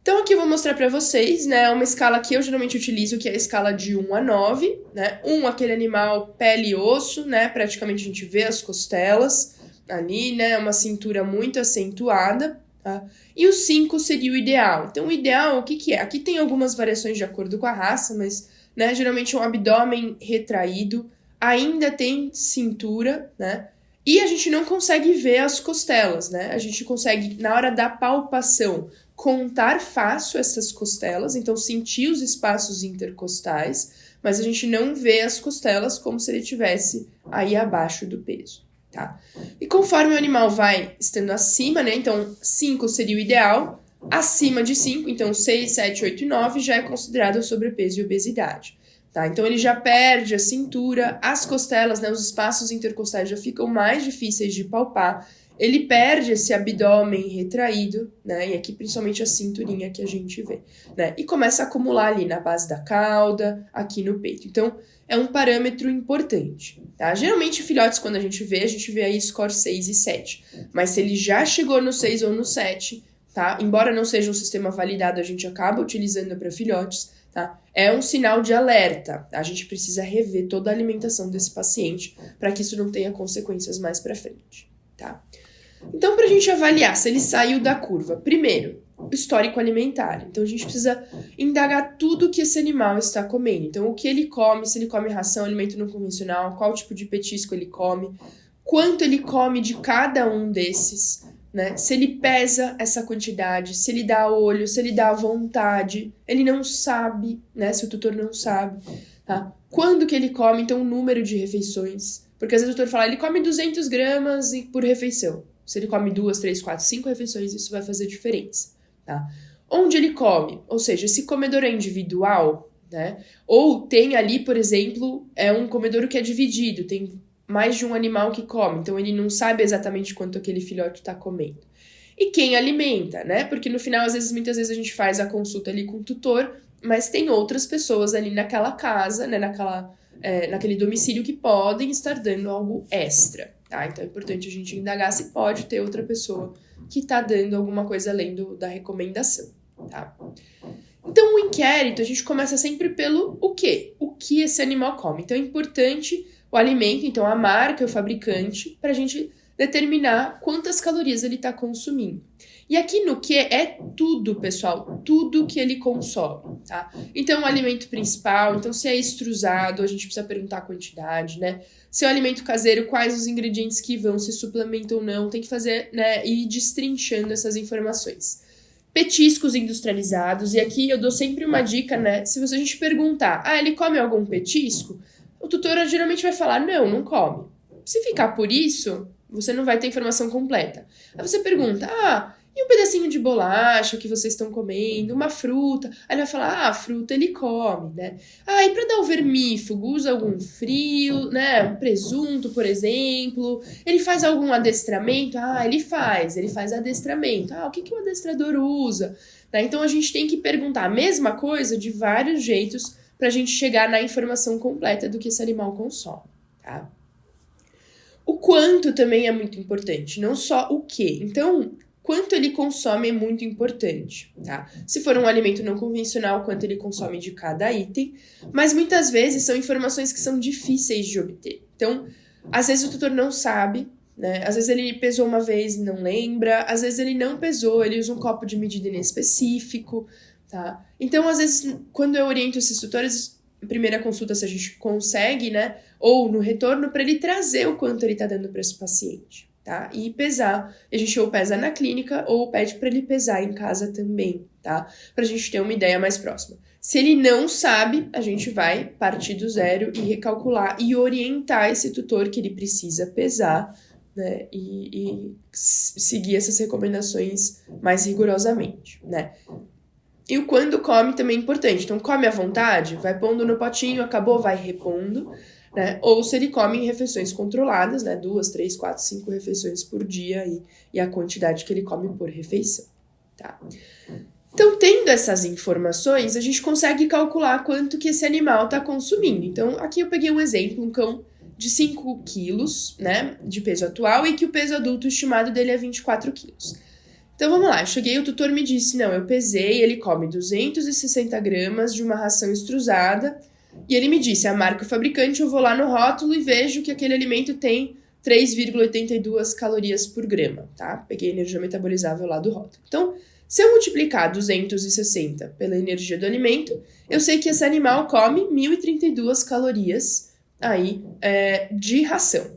Então, aqui eu vou mostrar para vocês, né, uma escala que eu geralmente utilizo, que é a escala de 1 a 9, né? 1, aquele animal pele e osso, né? Praticamente a gente vê as costelas ali, né? Uma cintura muito acentuada. Tá? E o 5 seria o ideal. Então, o ideal, o que é? Aqui tem algumas variações de acordo com a raça, mas, né, geralmente um abdômen retraído, ainda tem cintura, né? E a gente não consegue ver as costelas, né? A gente consegue, na hora da palpação, contar fácil essas costelas, então sentir os espaços intercostais, mas a gente não vê as costelas como se ele estivesse aí abaixo do peso. Tá? E conforme o animal vai estando acima, né? Então, 5 seria o ideal. Acima de 5, então 6, 7, 8 e 9 já é considerado sobrepeso e obesidade. tá? Então ele já perde a cintura, as costelas, né, os espaços intercostais já ficam mais difíceis de palpar, ele perde esse abdômen retraído, né, e aqui principalmente a cinturinha que a gente vê, né, e começa a acumular ali na base da cauda, aqui no peito. Então é um parâmetro importante, tá? Geralmente filhotes, quando a gente vê aí score 6 e 7, mas se ele já chegou no 6 ou no 7, tá? Embora não seja um sistema validado, a gente acaba utilizando para filhotes, tá? É um sinal de alerta. A gente precisa rever toda a alimentação desse paciente para que isso não tenha consequências mais para frente, tá? Então, para a gente avaliar se ele saiu da curva, primeiro, o histórico alimentar. Então, a gente precisa indagar tudo que esse animal está comendo. Então, o que ele come, se ele come ração, alimento não convencional, qual tipo de petisco ele come, quanto ele come de cada um desses, né? Se ele pesa essa quantidade, se ele dá olho, se ele dá vontade, ele não sabe, né? Se o tutor não sabe, tá? Quando que ele come, então o número de refeições, porque às vezes o tutor fala, ele come 200 gramas por refeição. Se ele come 2, 3, 4, 5 refeições, isso vai fazer diferença, tá? Onde ele come, ou seja, esse comedor é individual, né? Ou tem ali, por exemplo, é um comedouro que é dividido, tem mais de um animal que come, então ele não sabe exatamente quanto aquele filhote está comendo. E quem alimenta, né? Porque no final, muitas vezes a gente faz a consulta ali com o tutor, mas tem outras pessoas ali naquela casa, né? Naquele domicílio que podem estar dando algo extra, tá? Então é importante a gente indagar se pode ter outra pessoa que está dando alguma coisa além da recomendação, tá? Então o inquérito, a gente começa sempre pelo o quê? O que esse animal come. Então é importante o alimento, então a marca, o fabricante, para a gente determinar quantas calorias ele está consumindo. E aqui no que é tudo, pessoal, tudo que ele consome, tá? Então o alimento principal, então se é extrusado, a gente precisa perguntar a quantidade, né? Se é o alimento caseiro, quais os ingredientes que vão, se suplementam ou não, tem que fazer, né, ir destrinchando essas informações. Petiscos industrializados, e aqui eu dou sempre uma dica, né? Se a gente perguntar, ele come algum petisco? O tutor geralmente vai falar, não come. Se ficar por isso, você não vai ter informação completa. Aí você pergunta, e um pedacinho de bolacha que vocês estão comendo, uma fruta? Aí ele vai falar, fruta ele come, né? E para dar o vermífugo, usa algum frio, né? Um presunto, por exemplo. Ele faz algum adestramento? Ele faz adestramento. O que o adestrador usa? Né? Então a gente tem que perguntar a mesma coisa de vários jeitos para a gente chegar na informação completa do que esse animal consome, tá? O quanto também é muito importante, não só o que. Então, quanto ele consome é muito importante, tá? Se for um alimento não convencional, quanto ele consome de cada item, mas muitas vezes são informações que são difíceis de obter. Então, às vezes o tutor não sabe, né? Às vezes ele pesou uma vez e não lembra, às vezes ele não pesou, ele usa um copo de medida inespecífico, tá? Então, às vezes, quando eu oriento esses tutores, em primeira consulta, se a gente consegue, né? Ou no retorno, para ele trazer o quanto ele está dando para esse paciente, tá? E pesar. A gente ou pesa na clínica ou pede para ele pesar em casa também, tá? Para a gente ter uma ideia mais próxima. Se ele não sabe, a gente vai partir do zero e recalcular e orientar esse tutor que ele precisa pesar, né? E seguir essas recomendações mais rigorosamente, né? E o quando come também é importante. Então, come à vontade, vai pondo no potinho, acabou, vai repondo, né? Ou se ele come em refeições controladas, né? 2, 3, 4, 5 refeições por dia e a quantidade que ele come por refeição, tá? Então, tendo essas informações, a gente consegue calcular quanto que esse animal está consumindo. Então, aqui eu peguei um exemplo, um cão de 5 quilos, né? De peso atual e que o peso adulto estimado dele é 24 quilos. Então, vamos lá. Eu cheguei, o tutor me disse, eu pesei, ele come 260 gramas de uma ração extrusada. E ele me disse, a marca e o fabricante, eu vou lá no rótulo e vejo que aquele alimento tem 3,82 calorias por grama, tá? Peguei a energia metabolizável lá do rótulo. Então, se eu multiplicar 260 pela energia do alimento, eu sei que esse animal come 1.032 calorias aí, de ração.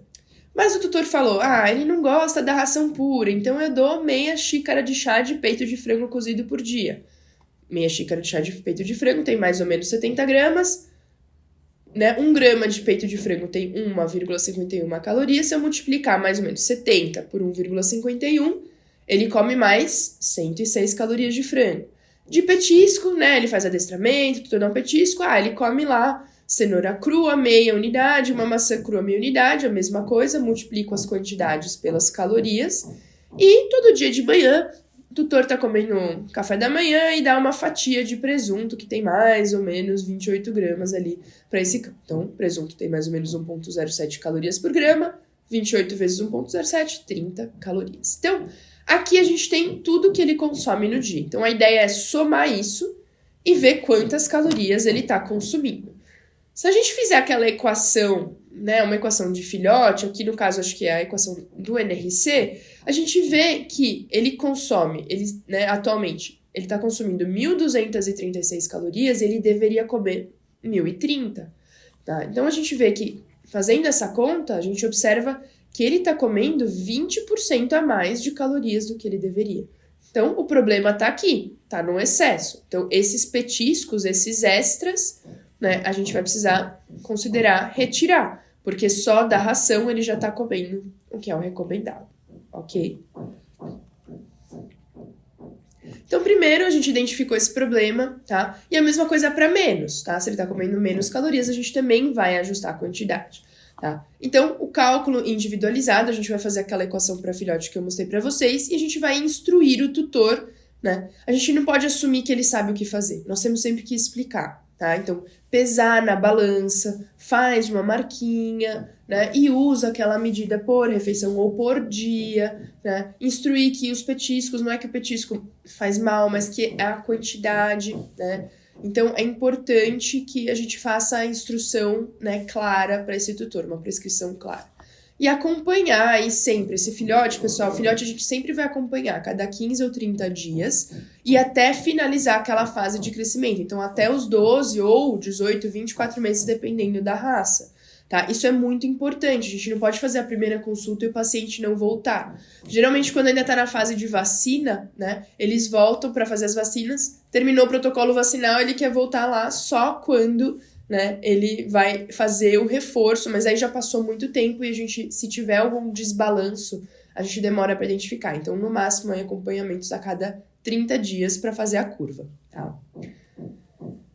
Mas o tutor falou, ele não gosta da ração pura, então eu dou meia xícara de chá de peito de frango cozido por dia. Meia xícara de chá de peito de frango tem mais ou menos 70 gramas, né? 1 grama de peito de frango tem 1,51 calorias. Se eu multiplicar mais ou menos 70 por 1,51, ele come mais 106 calorias de frango. De petisco, né? Ele faz adestramento, tudo dá um petisco, ele come lá cenoura crua, meia unidade, uma maçã crua, meia unidade, a mesma coisa, multiplico as quantidades pelas calorias. E todo dia de manhã, o tutor tá comendo um café da manhã e dá uma fatia de presunto, que tem mais ou menos 28 gramas ali para esse campo. Então, presunto tem mais ou menos 1,07 calorias por grama, 28 vezes 1,07, 30 calorias. Então, aqui a gente tem tudo que ele consome no dia. Então, a ideia é somar isso e ver quantas calorias ele está consumindo. Se a gente fizer aquela equação, né, uma equação de filhote, aqui no caso acho que é a equação do NRC, a gente vê que ele consome, atualmente, ele está consumindo 1.236 calorias e ele deveria comer 1.030. Tá? Então a gente vê que, fazendo essa conta, a gente observa que ele está comendo 20% a mais de calorias do que ele deveria. Então o problema está aqui, está no excesso. Então esses petiscos, esses extras, né, a gente vai precisar considerar retirar, porque só da ração ele já está comendo o que é o recomendado, ok? Então, primeiro a gente identificou esse problema, tá? E a mesma coisa para menos, tá? Se ele está comendo menos calorias, a gente também vai ajustar a quantidade, tá? Então, o cálculo individualizado, a gente vai fazer aquela equação para filhote que eu mostrei para vocês e a gente vai instruir o tutor, né? A gente não pode assumir que ele sabe o que fazer, nós temos sempre que explicar. Tá? Então, pesar na balança, faz uma marquinha, né? E usa aquela medida por refeição ou por dia, né? Instruir que os petiscos, não é que o petisco faz mal, mas que é a quantidade, né? Então, é importante que a gente faça a instrução, né, clara para esse tutor, uma prescrição clara. E acompanhar aí sempre esse filhote, pessoal, filhote a gente sempre vai acompanhar a cada 15 ou 30 dias e até finalizar aquela fase de crescimento. Então, até os 12 ou 18, 24 meses, dependendo da raça. Tá? Isso é muito importante, a gente não pode fazer a primeira consulta e o paciente não voltar. Geralmente, quando ainda está na fase de vacina, né, eles voltam para fazer as vacinas, terminou o protocolo vacinal, ele quer voltar lá só quando, né, ele vai fazer o reforço, mas aí já passou muito tempo e a gente, se tiver algum desbalanço, a gente demora para identificar. Então, no máximo, aí, acompanhamentos a cada 30 dias para fazer a curva, tá?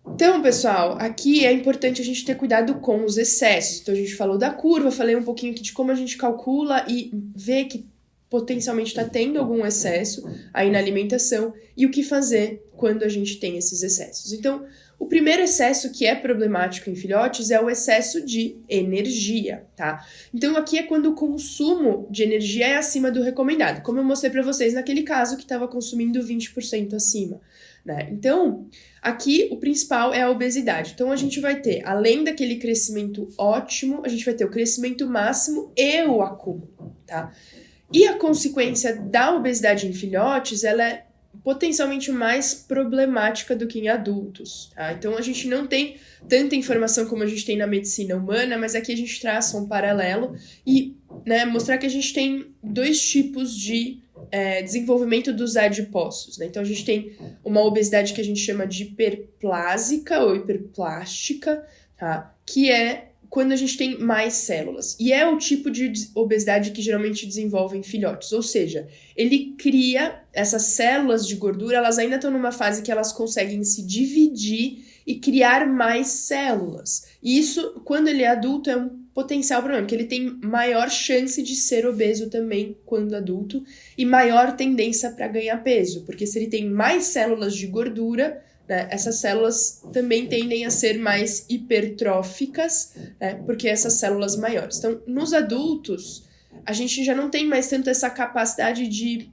Então, pessoal, aqui é importante a gente ter cuidado com os excessos. Então, a gente falou da curva, falei um pouquinho aqui de como a gente calcula e vê que potencialmente está tendo algum excesso aí na alimentação e o que fazer quando a gente tem esses excessos. Então, o primeiro excesso que é problemático em filhotes é o excesso de energia, tá? Então, aqui é quando o consumo de energia é acima do recomendado, como eu mostrei para vocês naquele caso que estava consumindo 20% acima, né? Então, aqui o principal é a obesidade. Então, a gente vai ter, além daquele crescimento ótimo, a gente vai ter o crescimento máximo e o acúmulo, tá? E a consequência da obesidade em filhotes, ela é potencialmente mais problemática do que em adultos, tá? Então, a gente não tem tanta informação como a gente tem na medicina humana, mas aqui a gente traça um paralelo e, né, mostrar que a gente tem dois tipos de desenvolvimento dos adipócitos, né? Então, a gente tem uma obesidade que a gente chama de hiperplásica ou hiperplástica, tá? Que é quando a gente tem mais células. E é o tipo de obesidade que geralmente desenvolve em filhotes. Ou seja, ele cria essas células de gordura, elas ainda estão numa fase que elas conseguem se dividir e criar mais células. E isso, quando ele é adulto, é um potencial problema, porque ele tem maior chance de ser obeso também quando adulto e maior tendência para ganhar peso, porque se ele tem mais células de gordura, né, essas células também tendem a ser mais hipertróficas, né, porque essas células maiores. Então, nos adultos, a gente já não tem mais tanto essa capacidade de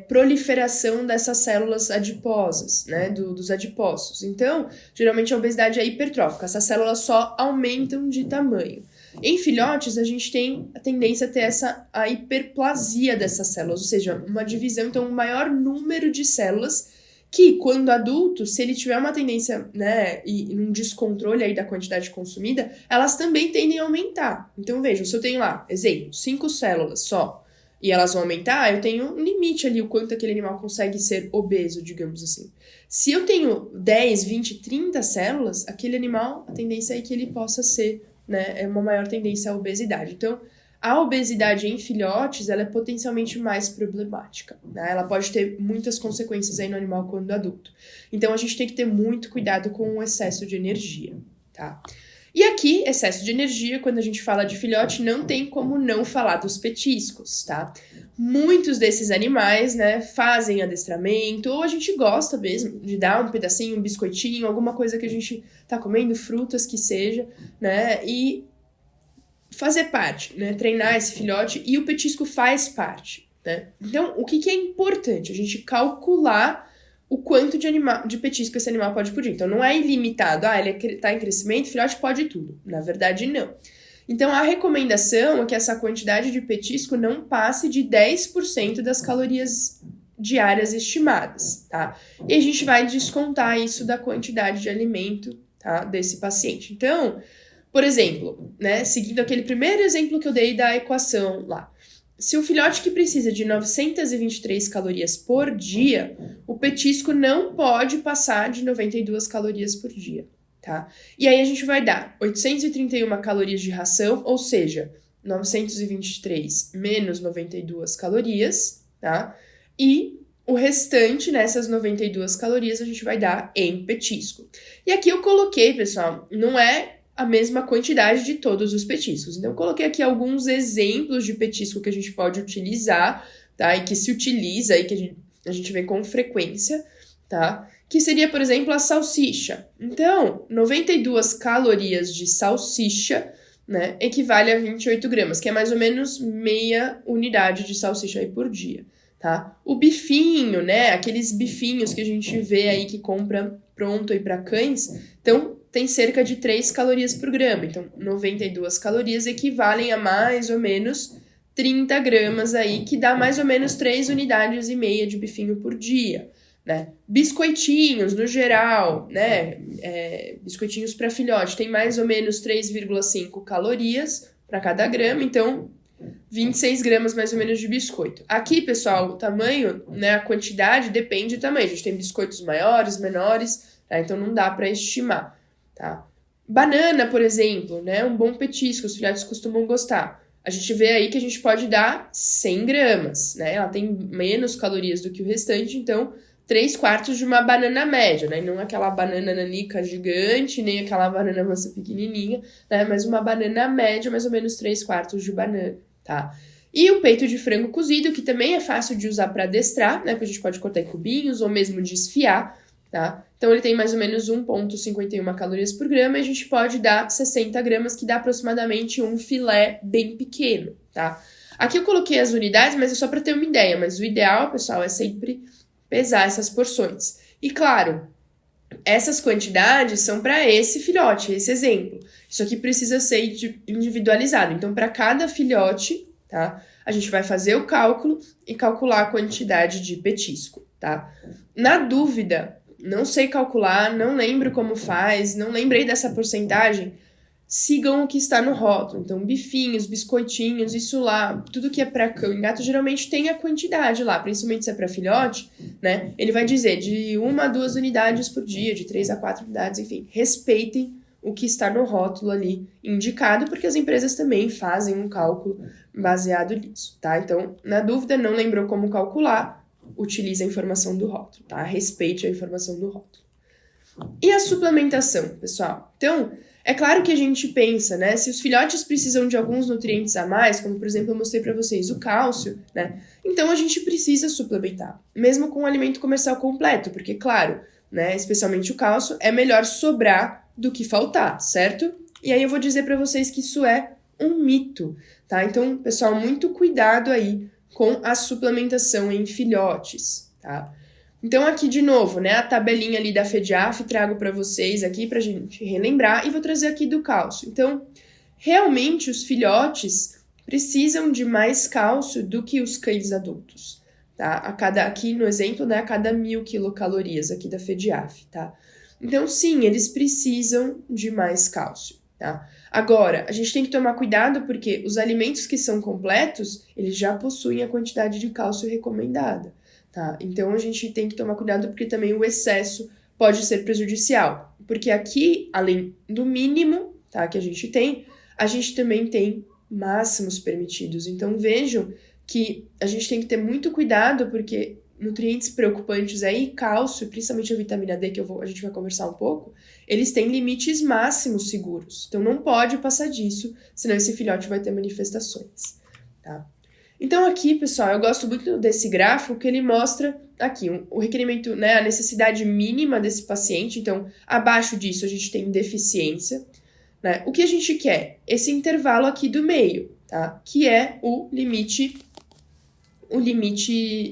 proliferação dessas células adiposas, né, dos adipócitos. Então, geralmente a obesidade é hipertrófica, essas células só aumentam de tamanho. Em filhotes, a gente tem a tendência a ter a hiperplasia dessas células, ou seja, uma divisão, então um maior número de células que, quando adulto, se ele tiver uma tendência, né, e um descontrole aí da quantidade consumida, elas também tendem a aumentar. Então, vejam, se eu tenho lá, exemplo, 5 células só, e elas vão aumentar, eu tenho um limite ali, o quanto aquele animal consegue ser obeso, digamos assim. Se eu tenho 10, 20, 30 células, aquele animal, a tendência é que ele possa ser, né, é uma maior tendência à obesidade. Então, a obesidade em filhotes, ela é potencialmente mais problemática, né? Ela pode ter muitas consequências aí no animal quando adulto. Então, a gente tem que ter muito cuidado com o excesso de energia. tá? E aqui, excesso de energia, quando a gente fala de filhote, não tem como não falar dos petiscos, tá? Muitos desses animais, né, fazem adestramento, ou a gente gosta mesmo de dar um pedacinho, um biscoitinho, alguma coisa que a gente tá comendo, frutas que seja, né, e fazer parte, né, treinar esse filhote, e o petisco faz parte, né? Então, o que é importante? A gente calcular o quanto de petisco esse animal pode pedir. Então, não é ilimitado. Ele está em crescimento, filhote pode tudo. Na verdade, não. Então, a recomendação é que essa quantidade de petisco não passe de 10% das calorias diárias estimadas, tá? E a gente vai descontar isso da quantidade de alimento, tá, desse paciente. Então, por exemplo, né, seguindo aquele primeiro exemplo que eu dei da equação lá, se o filhote que precisa de 923 calorias por dia, o petisco não pode passar de 92 calorias por dia, tá? E aí a gente vai dar 831 calorias de ração, ou seja, 923 menos 92 calorias, tá? E o restante, nessas 92 calorias, a gente vai dar em petisco. E aqui eu coloquei, pessoal, não é a mesma quantidade de todos os petiscos. Então, eu coloquei aqui alguns exemplos de petisco que a gente pode utilizar, tá? E que se utiliza e que a gente vê com frequência, tá? Que seria, por exemplo, a salsicha. Então, 92 calorias de salsicha, né, equivale a 28 gramas, que é mais ou menos meia unidade de salsicha aí por dia, tá? O bifinho, né, aqueles bifinhos que a gente vê aí que compra pronto aí para cães, então tem cerca de 3 calorias por grama. Então, 92 calorias equivalem a mais ou menos 30 gramas aí, que dá mais ou menos 3 unidades e meia de bifinho por dia, né? Biscoitinhos, no geral, né? Biscoitinhos para filhote tem mais ou menos 3,5 calorias para cada grama, então 26 gramas mais ou menos de biscoito. Aqui, pessoal, o tamanho, né, a quantidade depende do tamanho. A gente tem biscoitos maiores, menores, tá? Então não dá para estimar, tá? Banana, por exemplo, né, um bom petisco, os filhotes costumam gostar. A gente vê aí que a gente pode dar 100 gramas, né? Ela tem menos calorias do que o restante, então 3/4 de uma banana média, né? Não aquela banana nanica gigante, nem aquela banana maçã pequenininha, né? Mas uma banana média, mais ou menos 3/4 de banana, tá? E o peito de frango cozido, que também é fácil de usar para adestrar, né? Porque a gente pode cortar em cubinhos ou mesmo desfiar, tá? Então ele tem mais ou menos 1,51 calorias por grama e a gente pode dar 60 gramas, que dá aproximadamente um filé bem pequeno, tá? Aqui eu coloquei as unidades, mas é só para ter uma ideia, mas o ideal, pessoal, é sempre pesar essas porções. E claro, essas quantidades são para esse filhote, esse exemplo. Isso aqui precisa ser individualizado. Então, para cada filhote, tá? A gente vai fazer o cálculo e calcular a quantidade de petisco, tá? Na dúvida, não sei calcular, não lembro como faz, não lembrei dessa porcentagem, sigam o que está no rótulo. Então, bifinhos, biscoitinhos, isso lá, tudo que é para cão e gato geralmente tem a quantidade lá, principalmente se é para filhote, né? Ele vai dizer de 1 a 2 unidades por dia, de 3 a 4 unidades, enfim. Respeitem o que está no rótulo ali indicado, porque as empresas também fazem um cálculo baseado nisso, tá? Então, na dúvida, não lembrou como calcular, utilize a informação do rótulo, tá? Respeite a informação do rótulo. E a suplementação, pessoal? Então, é claro que a gente pensa, né? Se os filhotes precisam de alguns nutrientes a mais, como por exemplo eu mostrei para vocês o cálcio, né? Então a gente precisa suplementar, mesmo com o alimento comercial completo, porque claro, né? Especialmente o cálcio, é melhor sobrar do que faltar, certo? E aí eu vou dizer para vocês que isso é um mito, tá? Então, pessoal, muito cuidado aí com a suplementação em filhotes, tá? Então, aqui de novo, né, a tabelinha ali da FEDIAF, trago para vocês aqui pra gente relembrar e vou trazer aqui do cálcio. Então, realmente os filhotes precisam de mais cálcio do que os cães adultos, tá? Aqui no exemplo, né, a cada 1.000 quilocalorias aqui da FEDIAF, tá? Então, sim, eles precisam de mais cálcio, tá? Agora, a gente tem que tomar cuidado porque os alimentos que são completos, eles já possuem a quantidade de cálcio recomendada. Tá? Então, a gente tem que tomar cuidado porque também o excesso pode ser prejudicial. Porque aqui, além do mínimo, tá, que a gente também tem máximos permitidos. Então, vejam que a gente tem que ter muito cuidado porque nutrientes preocupantes aí, cálcio, principalmente a vitamina D, que a gente vai conversar um pouco, eles têm limites máximos seguros. Então não pode passar disso, senão esse filhote vai ter manifestações, tá? Então aqui, pessoal, eu gosto muito desse gráfico que ele mostra aqui o requerimento, né, a necessidade mínima desse paciente. Então, abaixo disso a gente tem deficiência, né? O que a gente quer? Esse intervalo aqui do meio, tá? Que é o limite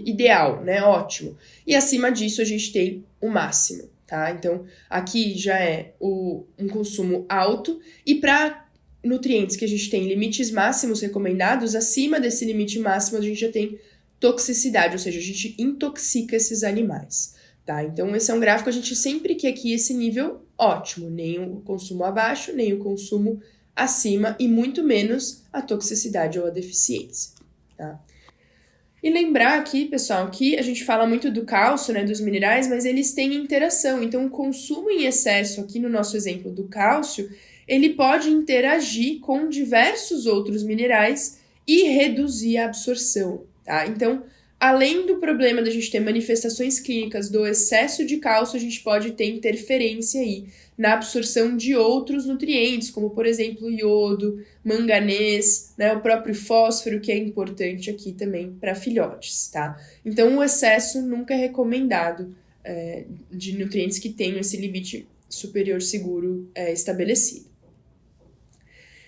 ideal, né? Ótimo. E acima disso a gente tem o máximo, tá? Então, aqui já é um consumo alto, e para nutrientes que a gente tem limites máximos recomendados, acima desse limite máximo a gente já tem toxicidade, ou seja, a gente intoxica esses animais, tá? Então, esse é um gráfico, a gente sempre quer aqui esse nível ótimo, nem o consumo abaixo, nem o consumo acima, e muito menos a toxicidade ou a deficiência, tá? E lembrar aqui, pessoal, que a gente fala muito do cálcio, né, dos minerais, mas eles têm interação. Então, o consumo em excesso, aqui no nosso exemplo do cálcio, ele pode interagir com diversos outros minerais e reduzir a absorção, tá? Então, além do problema da gente ter manifestações clínicas do excesso de cálcio, a gente pode ter interferência aí na absorção de outros nutrientes, como, por exemplo, iodo, manganês, né, o próprio fósforo, que é importante aqui também para filhotes, tá? Então, o excesso nunca é recomendado de nutrientes que tenham esse limite superior seguro estabelecido.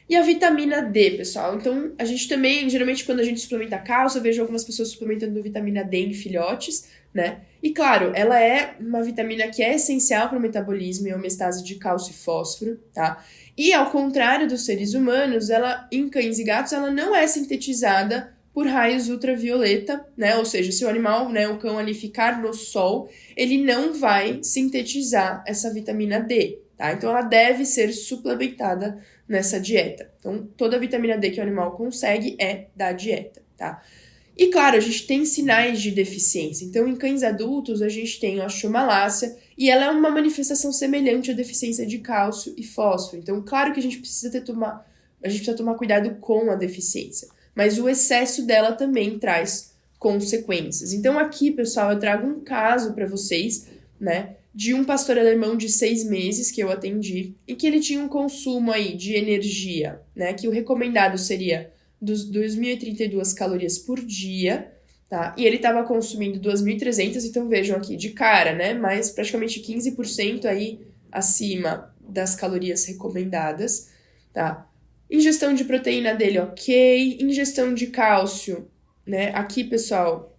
E a vitamina D, pessoal? Então, a gente também, geralmente, quando a gente suplementa cálcio, eu vejo algumas pessoas suplementando vitamina D em filhotes, né? E, claro, ela é uma vitamina que é essencial para o metabolismo e homeostase de cálcio e fósforo, tá? E, ao contrário dos seres humanos, ela, em cães e gatos, ela não é sintetizada por raios ultravioleta, né? Ou seja, se o animal, né, o cão ali ficar no sol, ele não vai sintetizar essa vitamina D, tá? Então, ela deve ser suplementada nessa dieta. Então, toda a vitamina D que o animal consegue é da dieta, tá? E, claro, a gente tem sinais de deficiência. Então, em cães adultos, a gente tem a osteomalácia, e ela é uma manifestação semelhante à deficiência de cálcio e fósforo. Então, claro que a gente precisa tomar cuidado com a deficiência, mas o excesso dela também traz consequências. Então, aqui, pessoal, eu trago um caso para vocês, né, de um pastor alemão de 6 meses que eu atendi, e que ele tinha um consumo aí de energia, né, que o recomendado seria dos 2.032 calorias por dia, tá? E ele estava consumindo 2.300, então vejam aqui, de cara, né, mais praticamente 15% aí acima das calorias recomendadas, tá? Ingestão de proteína dele, ok. Ingestão de cálcio, né, aqui, pessoal,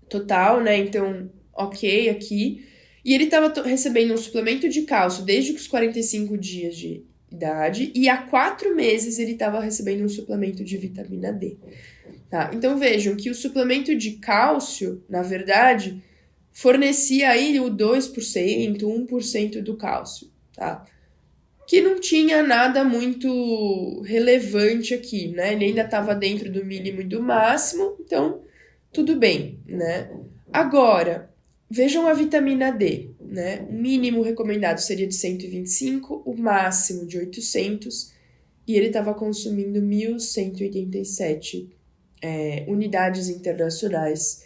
total, né, então, ok aqui. E ele estava recebendo um suplemento de cálcio desde os 45 dias de idade, e há 4 meses ele estava recebendo um suplemento de vitamina D. Tá? Então vejam que o suplemento de cálcio, na verdade, fornecia aí o 2%, 1% do cálcio, tá? Que não tinha nada muito relevante aqui, né? Ele ainda estava dentro do mínimo e do máximo, então tudo bem, né? Agora, vejam a vitamina D, né? O mínimo recomendado seria de 125, o máximo de 800, e ele estava consumindo 1.187 unidades internacionais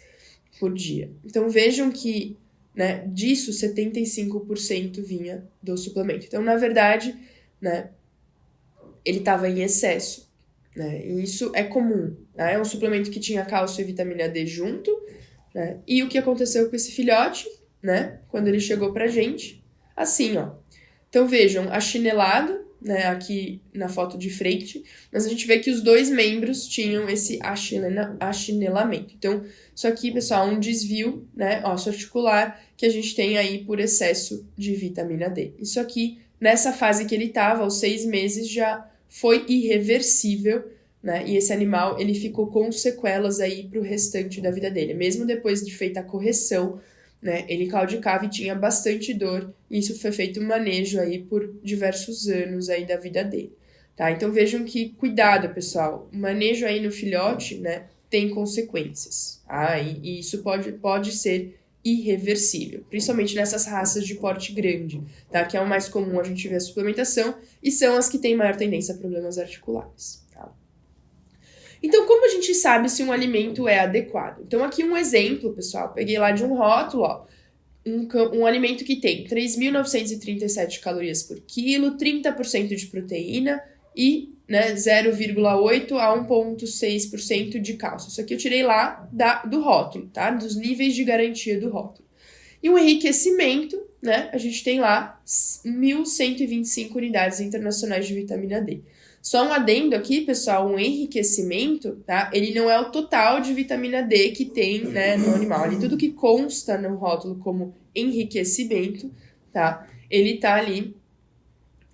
por dia. Então vejam que, né, disso 75% vinha do suplemento. Então, na verdade, né, ele estava em excesso, né? E isso é comum, né? É um suplemento que tinha cálcio e vitamina D junto, né? E o que aconteceu com esse filhote, né, quando ele chegou pra gente, assim, ó. Então vejam, achinelado, né, aqui na foto de frente, mas a gente vê que os 2 membros tinham esse achinelamento. Então, isso aqui, pessoal, é um desvio, né, osso-articular que a gente tem aí por excesso de vitamina D. Isso aqui, nessa fase que ele estava, aos 6 meses, já foi irreversível, né, e esse animal, ele ficou com sequelas aí pro restante da vida dele. Mesmo depois de feita a correção, né, ele claudicava e tinha bastante dor, e isso foi feito um manejo aí por diversos anos aí da vida dele, tá? Então vejam que, cuidado, pessoal, o manejo aí no filhote, né, tem consequências, tá? E isso pode ser irreversível, principalmente nessas raças de porte grande, tá? Que é o mais comum a gente ver a suplementação, e são as que têm maior tendência a problemas articulares, tá? Então, como a gente sabe se um alimento é adequado? Então, aqui um exemplo, pessoal. Peguei lá de um rótulo, ó. Um alimento que tem 3.937 calorias por quilo, 30% de proteína e 0,8 a 1,6% de cálcio. Isso aqui eu tirei lá do rótulo, tá? Dos níveis de garantia do rótulo. E o enriquecimento, né? A gente tem lá 1.125 unidades internacionais de vitamina D. Só um adendo aqui, pessoal, um enriquecimento, tá? Ele não é o total de vitamina D que tem, né, no animal. Ali, tudo que consta no rótulo como enriquecimento, tá? Ele tá ali,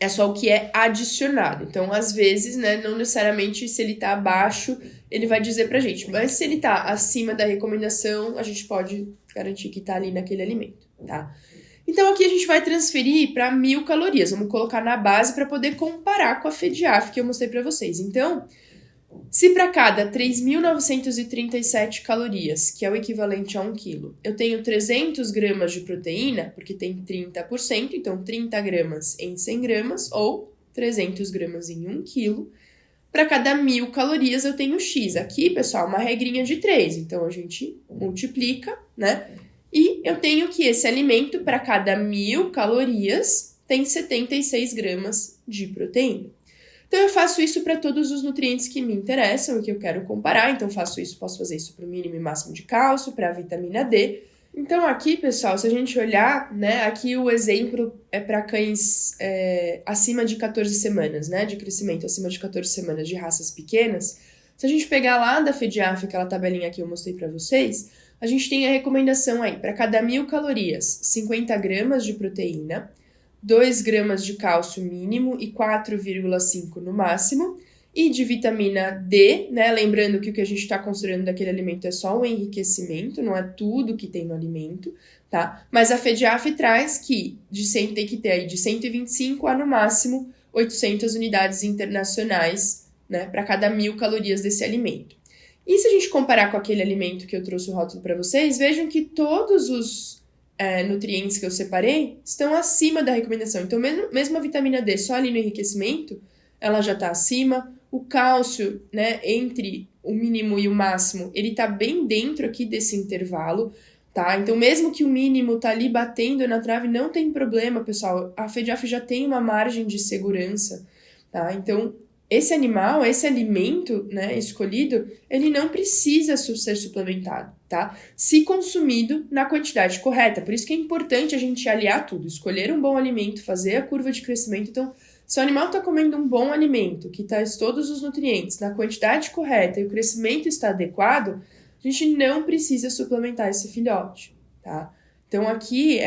é só o que é adicionado. Então, às vezes, né, não necessariamente se ele tá abaixo, ele vai dizer pra gente. Mas se ele tá acima da recomendação, a gente pode garantir que tá ali naquele alimento, tá? Então, aqui a gente vai transferir para 1.000 calorias. Vamos colocar na base para poder comparar com a FEDIAF que eu mostrei para vocês. Então, se para cada 3.937 calorias, que é o equivalente a 1 quilo, eu tenho 300 gramas de proteína, porque tem 30%, então 30 gramas em 100 gramas, ou 300 gramas em 1 quilo. Para cada 1.000 calorias eu tenho X. Aqui, pessoal, uma regrinha de 3. Então, a gente multiplica, né? E eu tenho que esse alimento, para cada 1.000 calorias, tem 76 gramas de proteína. Então, eu faço isso para todos os nutrientes que me interessam e que eu quero comparar. Então, posso fazer isso para o mínimo e máximo de cálcio, para a vitamina D. Então, aqui, pessoal, se a gente olhar, né, aqui o exemplo é para cães acima de 14 semanas, né, de crescimento acima de 14 semanas de raças pequenas. Se a gente pegar lá da FEDIAF, aquela tabelinha que eu mostrei para vocês, a gente tem a recomendação aí, para cada 1.000 calorias, 50 gramas de proteína, 2 gramas de cálcio mínimo e 4,5 no máximo, e de vitamina D, né? Lembrando que o que a gente está considerando daquele alimento é só o enriquecimento, não é tudo que tem no alimento, tá? Mas a FEDIAF traz que tem que ter aí de 125 a no máximo 800 unidades internacionais, né? Para cada 1.000 calorias desse alimento. E se a gente comparar com aquele alimento que eu trouxe o rótulo para vocês, vejam que todos os nutrientes que eu separei estão acima da recomendação. Então, mesmo a vitamina D só ali no enriquecimento, ela já está acima. O cálcio, né, entre o mínimo e o máximo, ele está bem dentro aqui desse intervalo, tá? Então, mesmo que o mínimo tá ali batendo na trave, não tem problema, pessoal. A FEDIAF já tem uma margem de segurança, tá? Então, esse alimento, né, escolhido, ele não precisa ser suplementado, tá? Se consumido na quantidade correta. Por isso que é importante a gente aliar tudo, escolher um bom alimento, fazer a curva de crescimento. Então, se o animal está comendo um bom alimento, que traz todos os nutrientes na quantidade correta e o crescimento está adequado, a gente não precisa suplementar esse filhote, tá? Então, aqui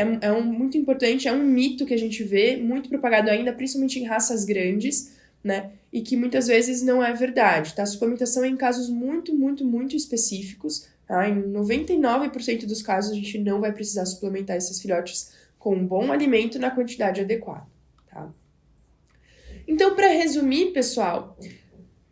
muito importante, é um mito que a gente vê, muito propagado ainda, principalmente em raças grandes, né? E que muitas vezes não é verdade, tá? A suplementação é em casos muito, muito, muito específicos, tá? Em 99% dos casos a gente não vai precisar suplementar esses filhotes com um bom alimento na quantidade adequada, tá? Então, para resumir, pessoal,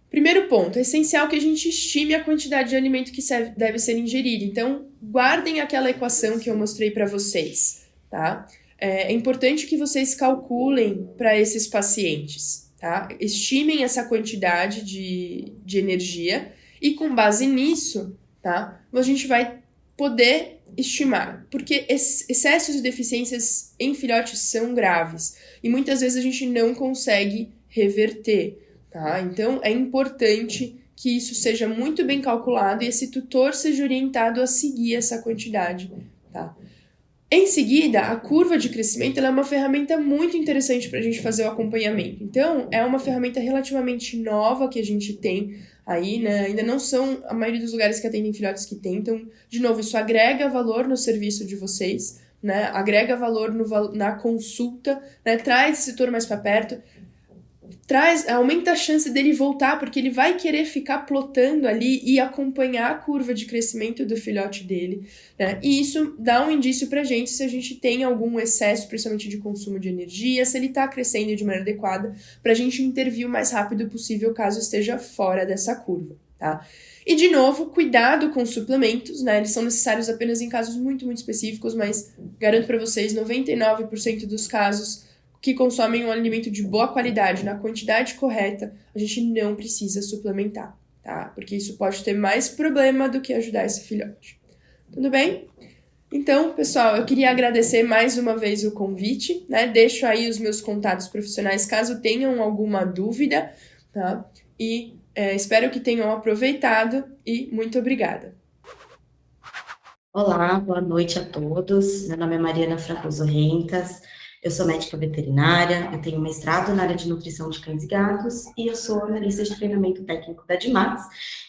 primeiro ponto, é essencial que a gente estime a quantidade de alimento que deve ser ingerido. Então, guardem aquela equação que eu mostrei para vocês, tá? É importante que vocês calculem para esses pacientes, tá? Estimem essa quantidade de energia e com base nisso, tá? A gente vai poder estimar, porque excessos e deficiências em filhotes são graves e muitas vezes a gente não consegue reverter, tá? Então é importante que isso seja muito bem calculado e esse tutor seja orientado a seguir essa quantidade, tá? Em seguida, a curva de crescimento ela é uma ferramenta muito interessante para a gente fazer o acompanhamento. Então, é uma ferramenta relativamente nova que a gente tem aí, né? Ainda não são a maioria dos lugares que atendem filhotes que tem. Então, de novo, isso agrega valor no serviço de vocês, né? Agrega valor na consulta, né? Traz esse tutor mais para perto. Aumenta a chance dele voltar, porque ele vai querer ficar plotando ali e acompanhar a curva de crescimento do filhote dele, né? E isso dá um indício pra gente se a gente tem algum excesso, principalmente de consumo de energia, se ele tá crescendo de maneira adequada, pra gente intervir o mais rápido possível caso esteja fora dessa curva, tá? E, de novo, cuidado com os suplementos, né? Eles são necessários apenas em casos muito, muito específicos, mas garanto pra vocês, 99% dos casos que consomem um alimento de boa qualidade, na quantidade correta, a gente não precisa suplementar, tá? Porque isso pode ter mais problema do que ajudar esse filhote. Tudo bem? Então, pessoal, eu queria agradecer mais uma vez o convite, né? Deixo aí os meus contatos profissionais caso tenham alguma dúvida, tá? E espero que tenham aproveitado e muito obrigada. Olá, boa noite a todos. Meu nome é Mariana Fracoso Rentas, eu sou médica veterinária, eu tenho mestrado na área de nutrição de cães e gatos e eu sou analista de treinamento técnico da Dimax.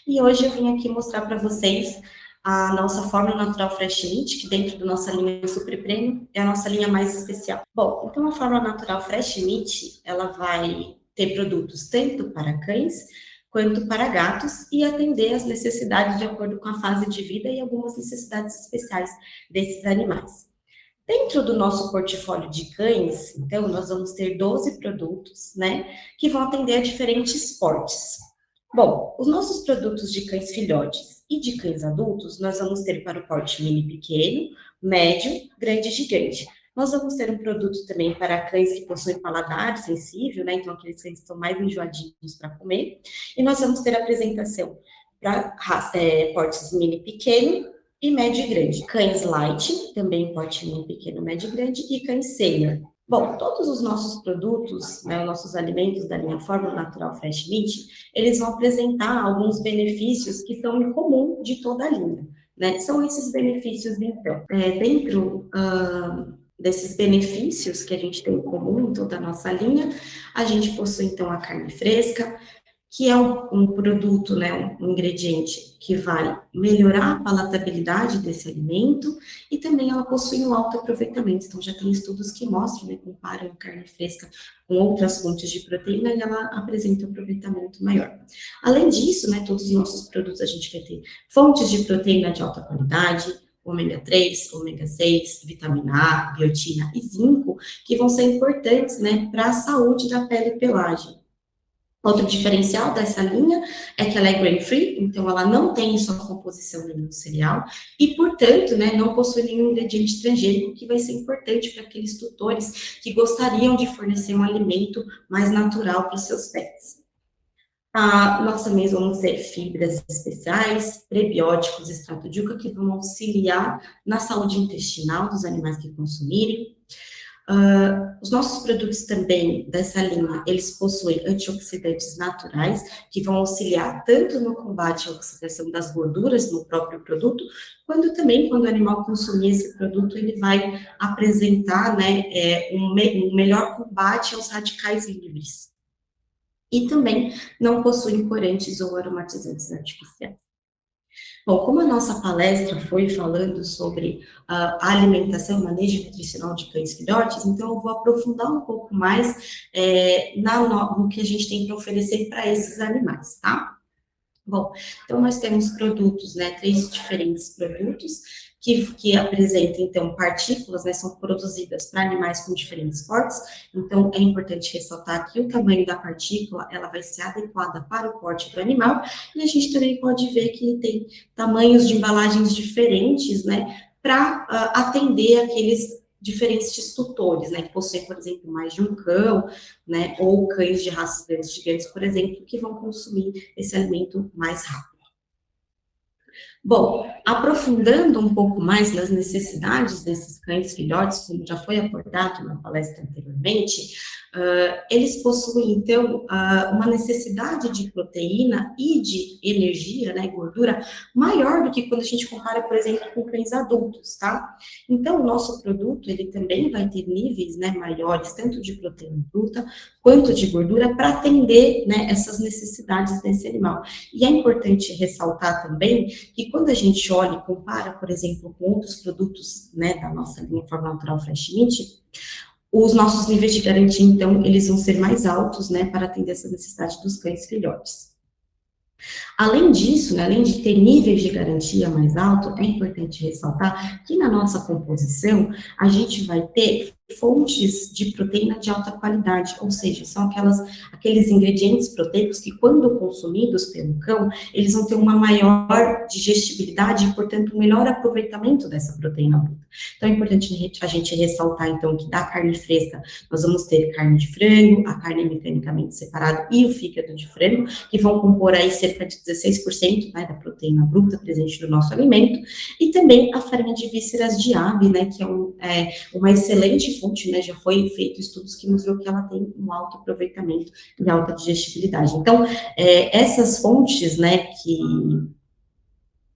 E hoje eu vim aqui mostrar para vocês a nossa fórmula natural Fresh Meat, que dentro da nossa linha Super Premium é a nossa linha mais especial. Bom, então a fórmula natural Fresh Meat, ela vai ter produtos tanto para cães quanto para gatos e atender às necessidades de acordo com a fase de vida e algumas necessidades especiais desses animais. Dentro do nosso portfólio de cães, então, nós vamos ter 12 produtos, né, que vão atender a diferentes portes. Bom, os nossos produtos de cães filhotes e de cães adultos, nós vamos ter para o porte mini pequeno, médio, grande e gigante. Nós vamos ter um produto também para cães que possuem paladar sensível, né? Então, aqueles cães que estão mais enjoadinhos para comer. E nós vamos ter a apresentação para portes mini pequeno e médio e grande. Cães light, também porte mini pequeno, médio e grande, e cães sênior. Bom, todos os nossos produtos, né, nossos alimentos da linha Fórmula Natural Fresh Meat, eles vão apresentar alguns benefícios que são em comum de toda a linha, né? São esses benefícios, então, dentro desses benefícios que a gente tem em comum em toda a nossa linha, a gente possui, então, a carne fresca, que é um produto, né, um ingrediente que vai melhorar a palatabilidade desse alimento e também ela possui um alto aproveitamento. Então, já tem estudos que mostram, né, comparam a carne fresca com outras fontes de proteína e ela apresenta um aproveitamento maior. Além disso, né, todos os nossos produtos a gente vai ter fontes de proteína de alta qualidade, ômega 3, ômega 6, vitamina A, biotina e zinco, que vão ser importantes, né, para a saúde da pele e pelagem. Outro diferencial dessa linha é que ela é grain-free, então ela não tem em sua composição nenhum cereal e, portanto, né, não possui nenhum ingrediente transgênico, que vai ser importante para aqueles tutores que gostariam de fornecer um alimento mais natural para os seus pets. Nós também vamos ter fibras especiais, prebióticos, extrato de yuca, que vão auxiliar na saúde intestinal dos animais que consumirem. Os nossos produtos também dessa linha, eles possuem antioxidantes naturais, que vão auxiliar tanto no combate à oxidação das gorduras no próprio produto, quanto também quando o animal consumir esse produto, ele vai apresentar, né, um melhor combate aos radicais livres. E também não possuem corantes ou aromatizantes artificiais. Bom, como a nossa palestra foi falando sobre a alimentação e manejo nutricional de cães filhotes, então eu vou aprofundar um pouco mais no que a gente tem para oferecer para esses animais, tá? Bom, então nós temos produtos, né, 3 diferentes produtos que apresentam, então, partículas, né, são produzidas para animais com diferentes portes, então é importante ressaltar que o tamanho da partícula, ela vai ser adequada para o porte do animal, e a gente também pode ver que ele tem tamanhos de embalagens diferentes, né, para atender aqueles diferentes tutores, né, que possuem, por exemplo, mais de um cão, né, ou cães de raças grandes gigantes, por exemplo, que vão consumir esse alimento mais rápido. Bom, aprofundando um pouco mais nas necessidades desses cães filhotes, como já foi abordado na palestra anteriormente, eles possuem, então, uma necessidade de proteína e de energia, né, gordura, maior do que quando a gente compara, por exemplo, com cães adultos, tá? Então, o nosso produto, ele também vai ter níveis, né, maiores, tanto de proteína bruta, quanto de gordura, para atender, né, essas necessidades desse animal. E é importante ressaltar também que quando a gente olha e compara, por exemplo, com outros produtos, né, da nossa linha Fórmula Natural Fresh Meat, os nossos níveis de garantia, então, eles vão ser mais altos, né, para atender essa necessidade dos cães filhotes. Além disso, né, além de ter níveis de garantia mais altos, é importante ressaltar que na nossa composição, a gente vai ter fontes de proteína de alta qualidade, ou seja, são aqueles ingredientes proteicos que, quando consumidos pelo cão, eles vão ter uma maior digestibilidade e, portanto, um melhor aproveitamento dessa proteína bruta. Então, é importante a gente ressaltar, então, que da carne fresca, nós vamos ter carne de frango, a carne mecanicamente separada e o fígado de frango, que vão compor aí cerca de 16%, né, da proteína bruta presente no nosso alimento, e também a farinha de vísceras de ave, né, que é uma excelente fonte, né, já foi feito estudos que mostrou que ela tem um alto aproveitamento e alta digestibilidade. Então, essas fontes, né, que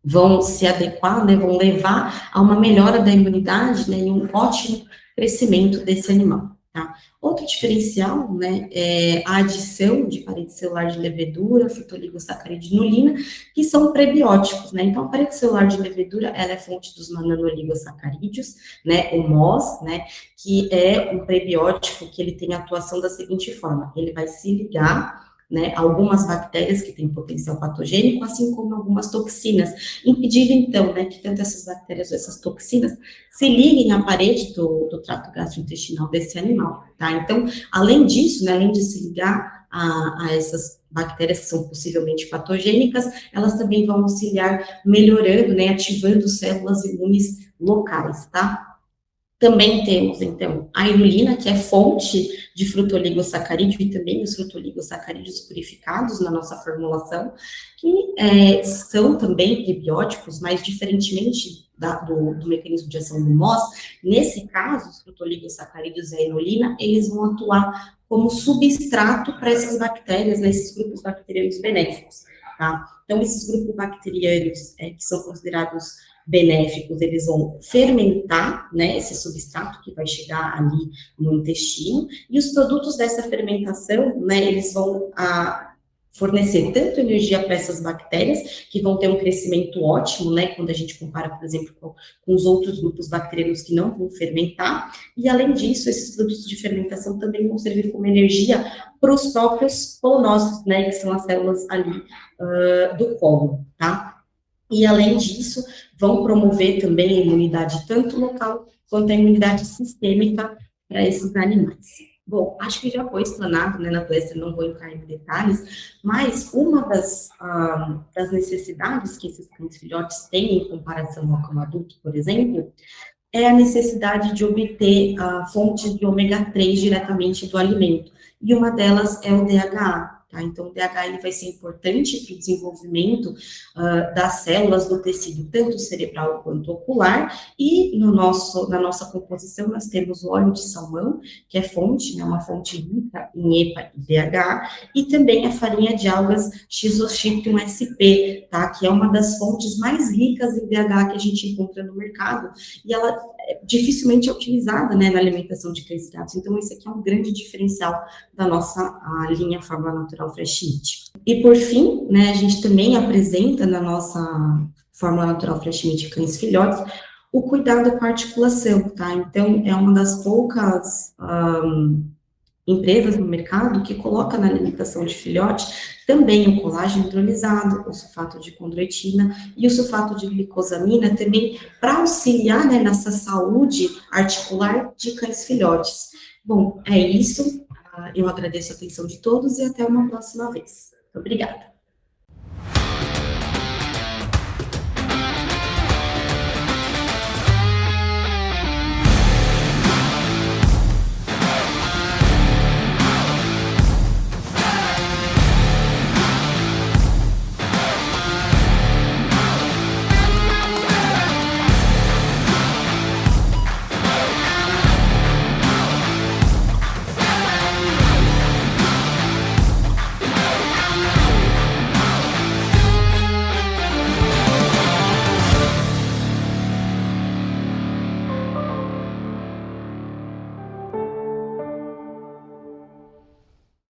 vão se adequar, né, vão levar a uma melhora da imunidade, né, e um ótimo crescimento desse animal, tá? Outro diferencial, né, é a adição de parede celular de levedura, fitooligosacarídeo e inulina, que são prebióticos, né? Então, a parede celular de levedura, ela é fonte dos nanoligosacarídeos, né, o MOS, né, que é um prebiótico que ele tem a atuação da seguinte forma: ele vai se ligar, né, algumas bactérias que têm potencial patogênico, assim como algumas toxinas, impedindo, então, né, que tanto essas bactérias ou essas toxinas se liguem à parede do trato gastrointestinal desse animal, tá? Então, além disso, né, além de se ligar a essas bactérias que são possivelmente patogênicas, elas também vão auxiliar melhorando, né, ativando células imunes locais, tá? Também temos, então, a inulina, que é fonte de frutoligosacarídeo e também os frutoligosacarídeos purificados na nossa formulação, que são também prebióticos, mas diferentemente do mecanismo de ação do MOS, nesse caso, os frutoligosacarídeos e a inulina, eles vão atuar como substrato para essas bactérias, né, esses grupos bacterianos benéficos, tá? Então, esses grupos bacterianos que são considerados benéficos, eles vão fermentar, né, esse substrato que vai chegar ali no intestino, e os produtos dessa fermentação, né, eles vão fornecer tanto energia para essas bactérias, que vão ter um crescimento ótimo, né, quando a gente compara, por exemplo, com os outros grupos bacterianos que não vão fermentar, e além disso, esses produtos de fermentação também vão servir como energia para os próprios colonócitos, né, que são as células ali do cólon, tá? E, além disso, vão promover também a imunidade tanto local quanto a imunidade sistêmica para esses animais. Bom, acho que já foi explanado, né, na palestra, não vou entrar em detalhes, mas uma das necessidades que esses cães filhotes têm em comparação ao cão adulto, por exemplo, é a necessidade de obter fontes de ômega 3 diretamente do alimento, e uma delas é o DHA. Tá? Então, o DHA ele vai ser importante para o desenvolvimento das células do tecido, tanto cerebral quanto ocular, e na nossa composição nós temos o óleo de salmão, que é fonte, né, uma fonte rica em EPA e DHA, e também a farinha de algas Schistoschidium sp, tá? Que é uma das fontes mais ricas em DHA que a gente encontra no mercado, e ela dificilmente é utilizada, né, na alimentação de cães e gatos. Então, esse aqui é um grande diferencial da nossa linha Fórmula Natural Fresh Meat. E, por fim, né, a gente também apresenta na nossa Fórmula Natural Fresh Meat Cães Filhotes o cuidado com a articulação, tá? Então, é uma das poucas empresas no mercado que coloca na alimentação de filhote também o colágeno hidrolisado, o sulfato de condroitina e o sulfato de glicosamina também para auxiliar, né, nessa saúde articular de cães filhotes. Bom, é isso. Eu agradeço a atenção de todos e até uma próxima vez. Obrigada.